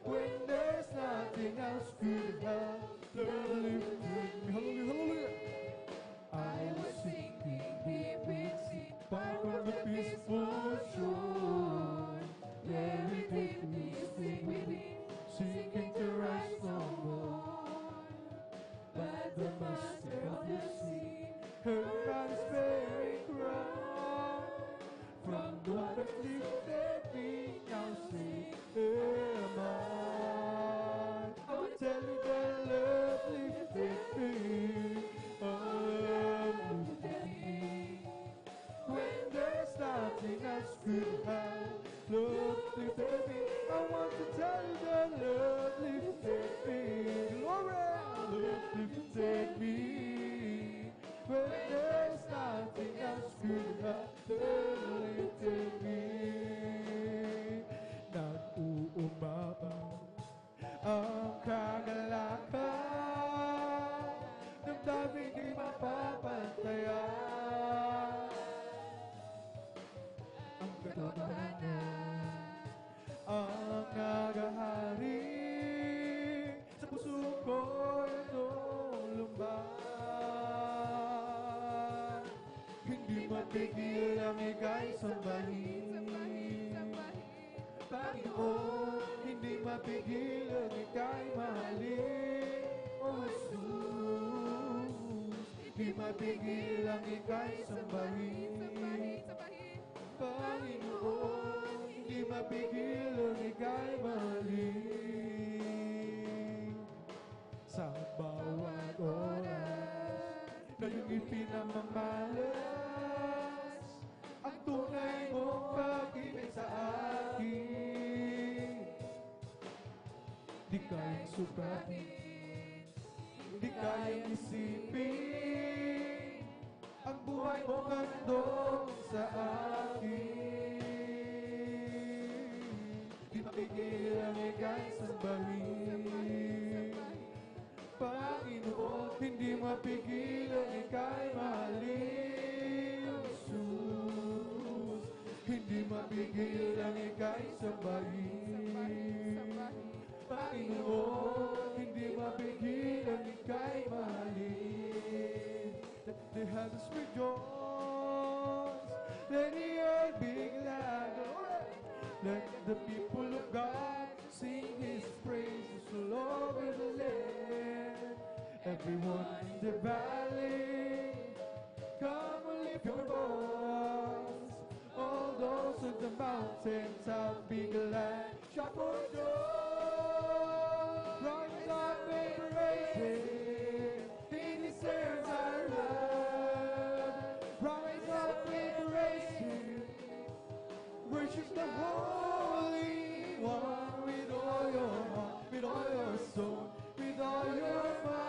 When there's nothing else could help, love lifted me. Hallelujah, hallelujah. I was sinking deep in sea, far from the peaceful shore. Very deeply sink within, sinking to rise no more. But the master of the sea heard my despairing cry. From the waters lifted me, now say, am I? I will tell you that love lifted me. Oh, love lifted me. When there's nothing else could help, love lifted me. I want to tell you that love lifted me. Glory, love lifted me. When there's nothing else could help, love lifted me. Nag-uumapaw ang kagalakan, damdaming di mapapantayan. Ang katotohanan ang nagahari sa puso ko'y lumban. Hindi matigil ang ika'y sambahin. Panginoon, hindi mapigil ang ika'y mahalin. O Jesus, hindi mapigil ang ika'y sambahin. Panginoon, hindi mapigil ang ika'y mahalin. Sa bawat oras na iyong ipinamamalas ang tunay mong pag-ibig sa akin. Di kayang sukatin, di kayang isipin ang buhay mo kandong sa akin. Di mapigil ang ika'y sambahin. Panginoon, mapigilan ika'y mahalin, Jesus. Hindi mapigilan ika'y sambahin, Panginoon. Hindi mapigilan ika'y mahalin. Let the heavens rejoice, let the earth be glad. Let the people of God sing His praises all over the land. Everyone in the valley, come and lift your voice. All those in the mountains, I'll be glad. Shout for joy, rise up and praise Him. He deserves our love. Rise up and praise Him. Worship the Holy One with all your heart, with all your soul, with all your might.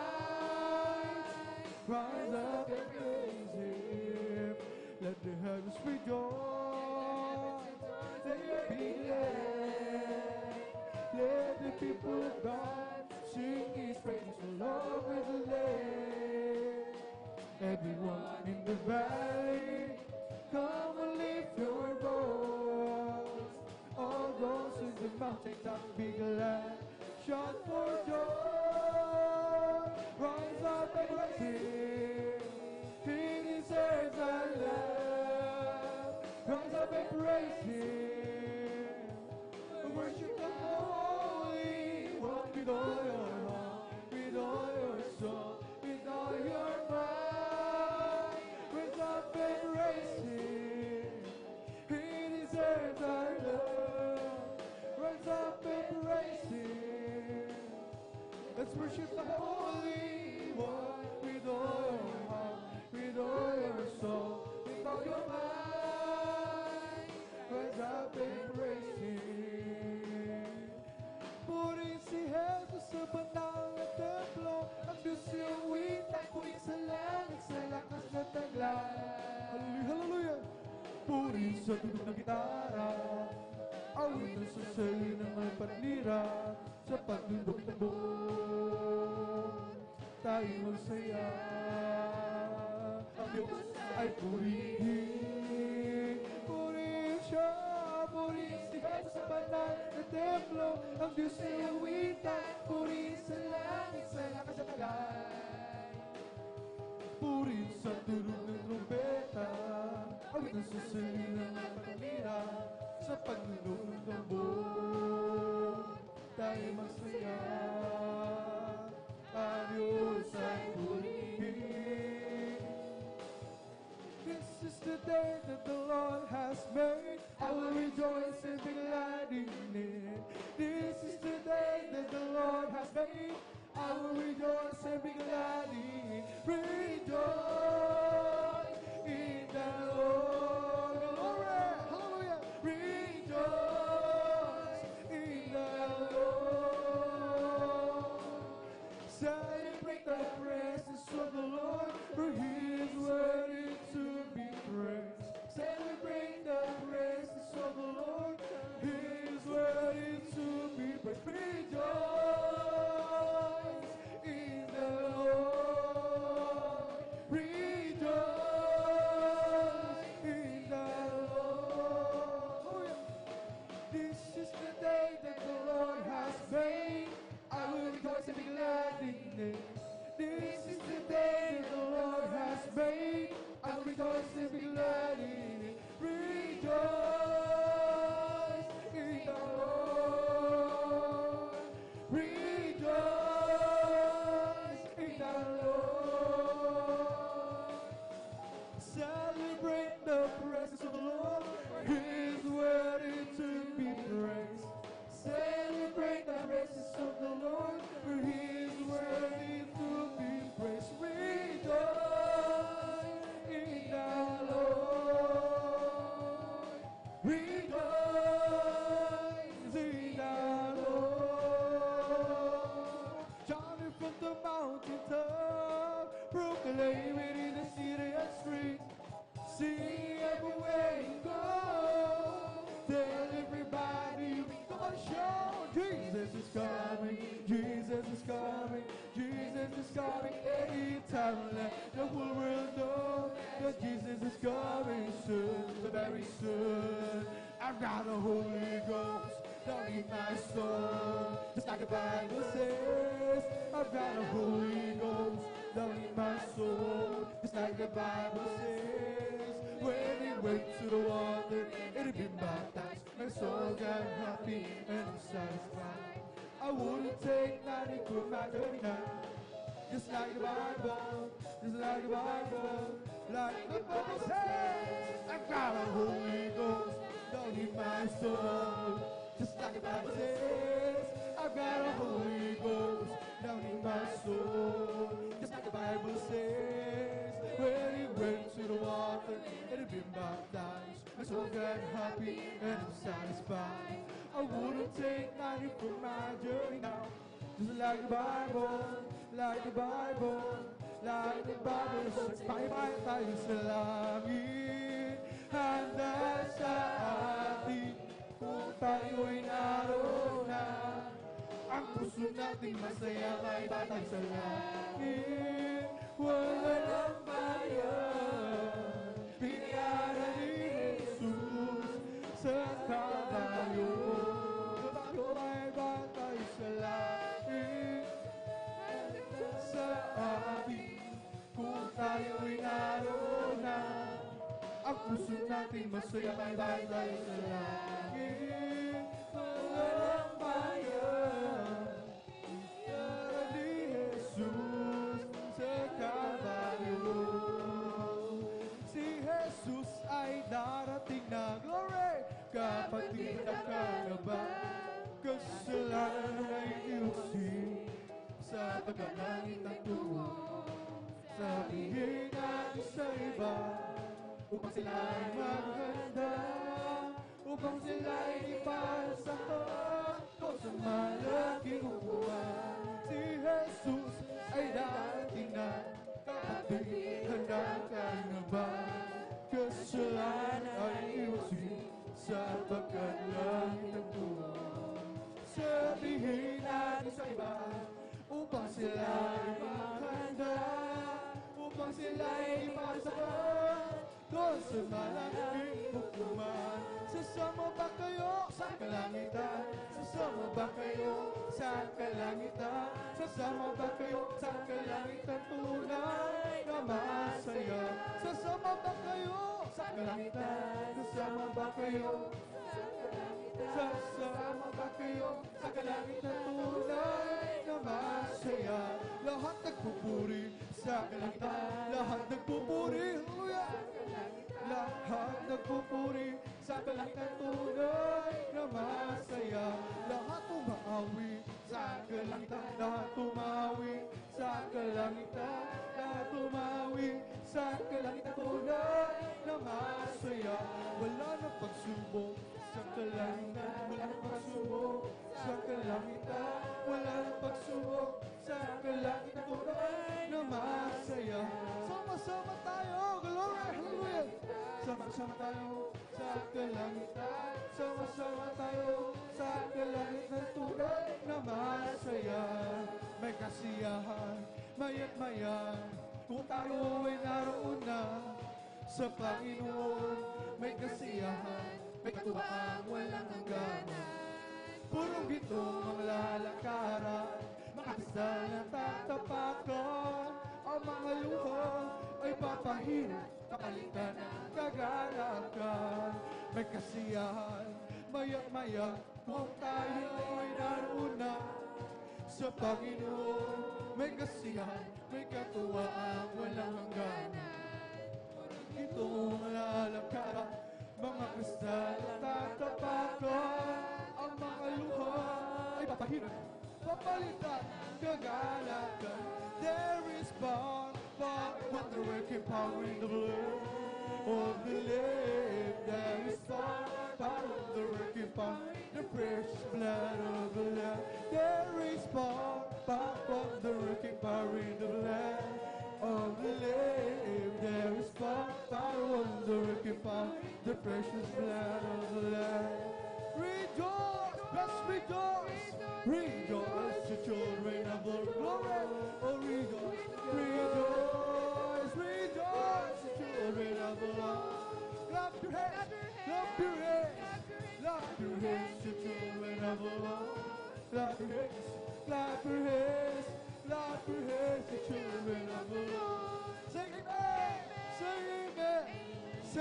Rise up and praise Him. Let the heavens rejoice. Let it be glad. Let the people of God sing His praises all over the land. Everyone in the valley, come and lift your voice. All those in the mountains, I'll be glad. Shout for joy, rise up and praise Him. He deserves our love. Rise up and praise Him. Worship the Holy One with all your heart, with all your soul, with all your might. Rise up and praise Him. He deserves our love. Rise up and praise Him. Let's worship the Holy One with all your heart, with all your soul, with all your might. Rise up and praise Him. Purihin si Jesus sa banal na templo. Ang Diyos iyong witay, purihin sa langit, sa lakas na taglay. Hallelujah! Purihin sa tunog ng gitara, awitan sa sayo ng may panlira, sa pagtundok ng buong tayo magsaya. Ang Diyos ay purihin, purihin siya, purihin si Jesus sa banal na templo. Ang Diyos ay awitan, purihin sa langit, sa lakas at tagay. Purihin sa tunog ng trumpeta, awitan sa salina ng panlira, sa pagtundok ng tambor, tayo magsaya. Ang Diyos ay purihin. This is the day that the Lord has made. I will rejoice and be glad in it. This is the day that the Lord has made. I will rejoice and be glad in it. Rejoice in the Lord. Glory. Hallelujah. Rejoice in the Lord. Celebrate the presence of the Lord, for He is worthy to be praised. Celebrate the presence of the Lord, He is worthy to be praised. Rejoice in the Lord. Rejoice in the Lord. This is the day that the Lord has made. I will rejoice and be glad in it. This is the day that the Lord has made. I will rejoice and be glad in it. Rejoice in the Lord. Rejoice in the Lord. Celebrate the presence of the Lord. He is worthy to be praised. Celebrate the presence of the Lord, for He is worthy to be praised. Rejoice in the Lord. Rejoice in the Lord. Shouting from the mountaintop, proclaim it in the city and street. Sing everywhere you go. Tell everybody we gonna show Jesus is coming, Jesus is coming, Jesus is coming anytime. time to let the whole world know that Jesus is coming soon, so very soon. I've got a Holy Ghost down in my soul, just like the Bible says. I've got a Holy Ghost down in my soul, just like the Bible says. When he went to the water, it'd been baptized. My soul got happy and I'm satisfied. I wouldn't take nothing for my journey now. Just like the Bible, just like the Bible, like the Bible says. I've got a Holy Ghost down in my soul, just like the Bible says. I've got a Holy Ghost down in my soul, just like the Bible says. When he went to the water and had been baptized, my soul got happy and I'm satisfied. I wouldn't take nothing from my journey now. Just like the Bible, like the Bible, like the Bible says. Bye-bye tayo sa langit, handa sa atin kung tayo'y naroon na. Ang puso nating masaya, bye-bye tayo sa langit, wala nang bayan. Piniyara ni Jesus sa Kalbaryo, bye-bye tayo sa langit, sa atin kung tayo'y naroon na. Ang puso natin masaya, bye-bye tayo sa langit, walang bayan. Piniyara ni Jesus sa Kalbaryo. Si Jesus ay darating na, glory! Kapatid, ka na ba? Kasalanan ay iusin sa pagkalangit at tuwa. Sabihin natin sa iba upang sila ay maghanda, upang sila ay ipasakot kung sa malaking upuan. Si Jesus ay darating na, kapatid, handa ka na ba? Kasalanan ay iusin sa pagkalangit at tuwa. Sabihin natin sa iba upang sila ay maghanda, upang sila ay ipasakot doon sa malaking hukuman. Sasama ba kayo sa kalangitan? Sasama ba kayo sa kalangitan? Sasama ba kayo sa kalangitan tunay na masaya? Sasama ba kayo sa kalangitan? Sasama ba kayo sa kalangitan? Sasama ba kayo sa kalangitan tunay na masaya? Lahat nagpupuri sa kalangitan, lahat nagpupuri, hallelujah! Lahat nagpupuri sa kalangitan tunay na masaya. Lahat umaawi sa kalangitan, lahat umawi sa kalangitan, lahat umawi sa kalangitan tunay na masaya. Wala nang pagsubok sa kalangitan, wala nang pagsubok sa kalangitan, wala nang pagsubok sa kalangitan tunay na masaya. Sama-sama tayo, glory, hallelujah! Sama-sama tayo sa kalangitan, sama-sama tayo sa kalangitan tunay na masaya. May kasiyahan, maya't maya, kung tayo ay naroon na sa Panginoon. May kasiyahan, may katuwaan, walang hangganan. Purong bitong mga lalakaran, mga dasal na tatapakan. Ang mga luha ay papahirap, kapalitan ng kagalakan. May kasiyahan, maya't maya, kung tayo ay naroon na sa Panginoon. May kasiyahan, may katuwaan, walang hangganan. Itong lalakaran, mga kristal na tatapakan. Ang mga luha ay papahirap, papalitan ng kagalakan. There is power, wonder working power in the blood of the Lamb. There is power, wonder working power in the precious blood of the Lamb. There is power, wonder working power in the blood of the Lamb. There is power, wonder working power in the precious blood of the Lamb. Rejoice, let's rejoice. Rejoice, the children of the glory. Oh, rejoice, rejoice.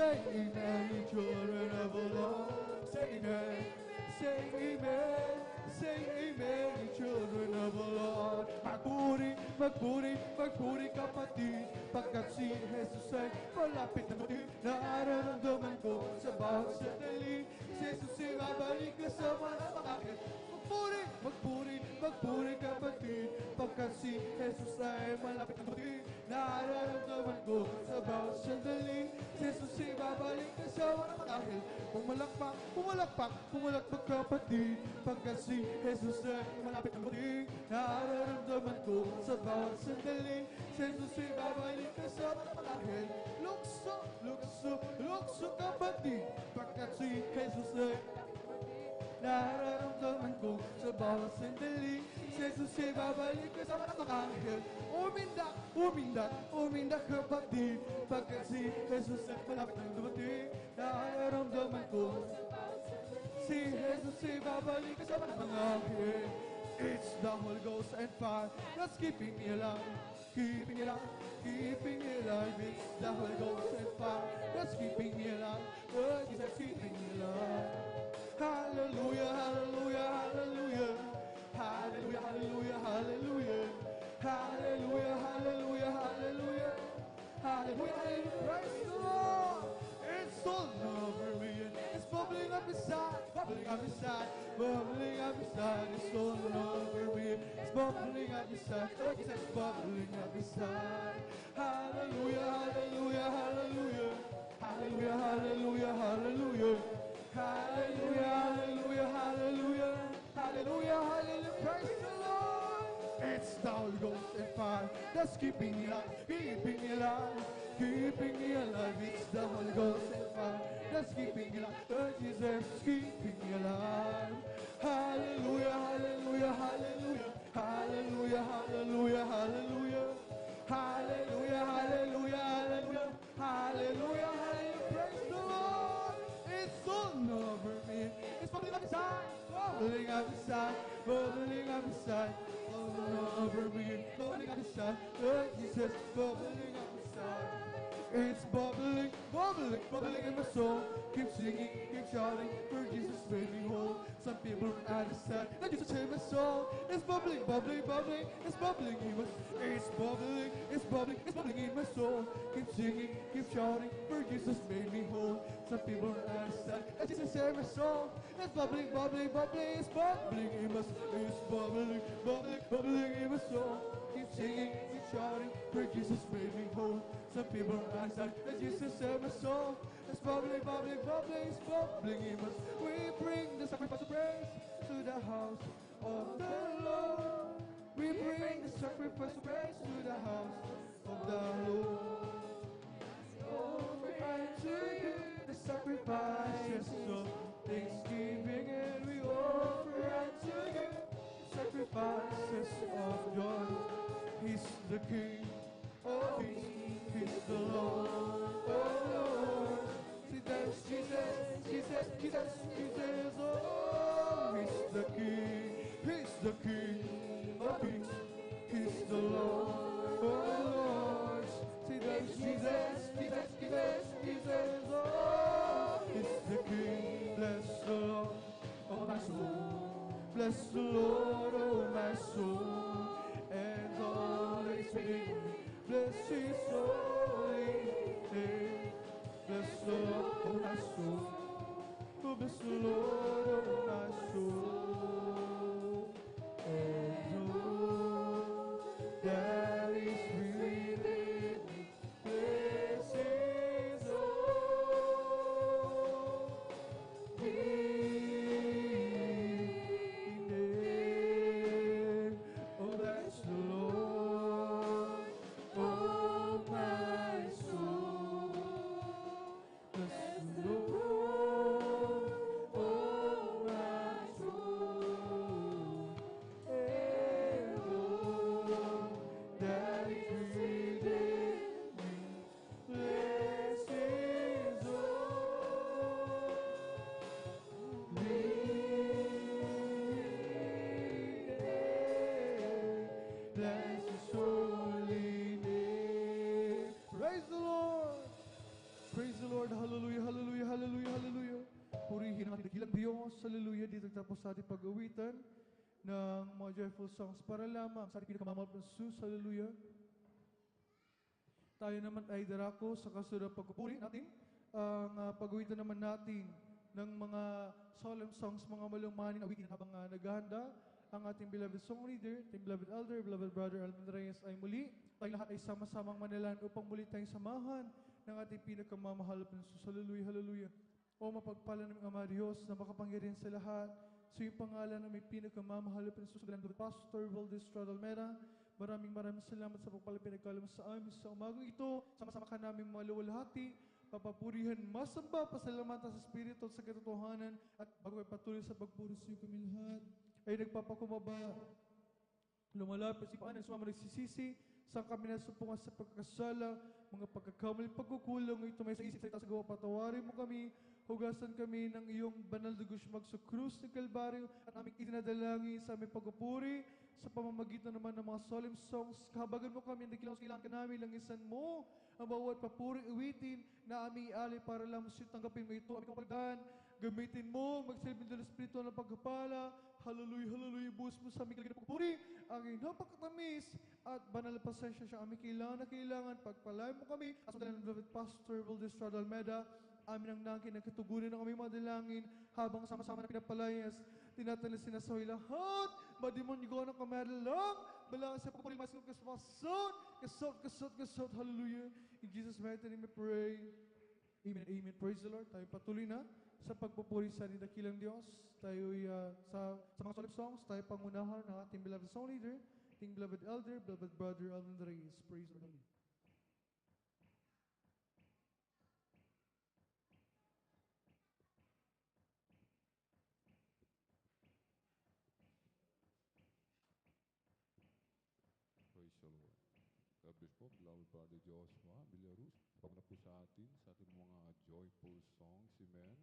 Say amen, you children of the Lord. Say amen. Say amen. Say amen, you children of the Lord. Magpuri, magpuri, magpuri kapatid, pagkat si Jesus ay malapit na muli. Nararamdaman ko sa bawat sandali, si Jesus ay babalik kasama ng mga akin. Magpuri, magpuri, magpuri kapatid, pagkat si Jesus ay malapit na muli. Nararamdaman ko sa bawat sandali, si Jesus ay babalik kasama ng mga akin. Pumalakpak, pumalakpak, pumalakpak kapatid, pagkat si Jesus ay malapit na muli. Nararamdaman ko sa bawat sandali, si Jesus ay babalik kasama ng mga akin. Lukso, lukso, lukso kapatid, pagkat si Jesus ay nararamdaman ko sa bawat sandali, si Jesus ay babalik kasama ng mga anghel. Umindak, umindak, umindak kapatid, pagkat si Jesus ay malapit na dumating. Nararamdaman ko si Jesus ay babalik kasama ng mga anghel. It's the Holy Ghost and fire that's keeping me alive, keeping me alive, keeping me alive. It's the Holy Ghost and fire that's keeping me alive, oh, Jesus keeping me alive. Hallelujah, hallelujah, hallelujah. Hallelujah, hallelujah, hallelujah. Hallelujah, hallelujah, hallelujah. Hallelujah, hallelujah. Praise the Lord. It's all over me. It's bubbling up inside, bubbling up inside, bubbling up inside. It's all over me. It's bubbling up inside. It's bubbling up inside. Hallelujah, hallelujah, hallelujah. Hallelujah, hallelujah, hallelujah. Hallelujah, hallelujah, hallelujah, hallelujah, hallelujah, praise the Lord. It's the Holy Ghost and fire that's keeping me alive, keeping me alive, keeping me alive. It's the Holy Ghost and fire that's keeping me alive, oh, Jesus is keeping me alive. Hallelujah, hallelujah, hallelujah, hallelujah, hallelujah, hallelujah, hallelujah, hallelujah, hallelujah, hallelujah, hallelujah, praise the Lord. It's all over me. It's bubbling up inside, bubbling up inside, bubbling up inside, all over me, bubbling up inside. Oh, Jesus, bubbling up inside. It's bubbling, bubbling, bubbling in my soul. Keep singing, keep shouting, for Jesus made me whole. Some people understand that Jesus saved my soul. It's bubbling, bubbling, bubbling, it's bubbling in my soul. It's bubbling, it's bubbling, it's bubbling in my soul. Keep singing, keep shouting, for Jesus made me whole. Some people understand that Jesus saved my soul. It's bubbling, bubbling, bubbling, it's bubbling in my soul. It's bubbling, bubbling, bubbling in my soul. Keep singing, keep shouting, for Jesus made me whole. Some people understand that Jesus saved my soul. It's bubbling, bubbling, bubbling, it's bubbling in us. We bring the sacrifice of praise to the house of the Lord. We bring the sacrifice of praise to the house of the Lord. Offer unto you the sacrifices of thanksgiving, and we offer unto you the sacrifices of joy. He's the King of Kings, He's the Lord of Lords. Jesus, Jesus, Jesus, Jesus, oh, He's the King of Kings, He's the Lord of Lords. Jesus, Jesus, Jesus, Jesus, Jesus, oh, He's the King. Bless the Lord, oh my soul, bless the Lord, oh my soul, and all that is within me, bless His holy name. Bless the Lord, oh my soul. Oh, bless the Lord, oh my soul. And all that dito tapos sa ating pag-awitan ng mga joyful songs para lamang sa ating pinakamamahal na Jesus. Hallelujah. Tayo naman ay darako sa kasunod pagpupuri natin. Ang pag-awitan naman natin ng mga solemn songs, mga malungmanin awitin habang naghahanda ang ating beloved song leader, ating beloved elder, beloved brother Alvin Reyes ay muli. Tayo lahat ay sama-samang manalan upang muli tayong samahan ng ating pinakamamahal na Jesus. Hallelujah, hallelujah. O mapagpala ng Ama Diyos na makapangyarihan sa lahat, sa iyong pangalan na may pinakamamahal na Jesus, Beloved Pastor Valdez Almera, maraming salamat sa pagpala pinagkalam sa amin sa umagang ito. Sama-sama ka namin maluwalhati, papapurihan, masamba, pasalamatan sa Espiritu at sa katotohanan, at bago ay patuloy sa pagpuri sa iyo kami lahat, ay nagpapakumaba, lumalapit si Paanan, sumama nagsisisi, saan kami nasupungan sa pagkakasala, mga pagkakamali, pagkukulang, ito may sa isip, sa gawa, patawarin mo kami, hugasan kami ng iyong banal na gushmag sa krus ng Kalbaryo, at aming itinadalangin sa aming pagpupuri, sa pamamagitan naman ng mga solemn songs, kahabagan mo kami, ang kailangan ka namin, langisan mo, ang bawat papuri, iwitin, na aming iali para lang siya tanggapin mo ito, aming kapagdaan, gamitin mo, magsilbing ng Espiritu ng pagkapala, hallelujah, hallelujah, buhos mo sa aming kailangan pagpupuri, ang napakatamis, at banal na pasensya siya, aming kailangan, pagpalain mo kami, at sa ng David Pastor Valdez Almeda, amin ang nangkin, nagkatugunin ng aming mga dalangin, habang sama-sama na pinapalayas, tinatalis sinasawi lahat, madimonyo ng kameralang, balang sa pagpapuri, masikap kasot, hallelujah. In Jesus' mighty name we pray. Amen, amen. Praise the Lord. Tayo patuloy na sa pagpupuri sa dakilang Diyos. Tayo sa mga solemn songs, tayo pangunahan ng ating beloved song leader, ating beloved elder, beloved brother Alvin Reyes. Praise the Lord. Praise the Lord. God bless po, beloved brother Joshua Villarus. Pag na po sa atin mga joyful songs, amen.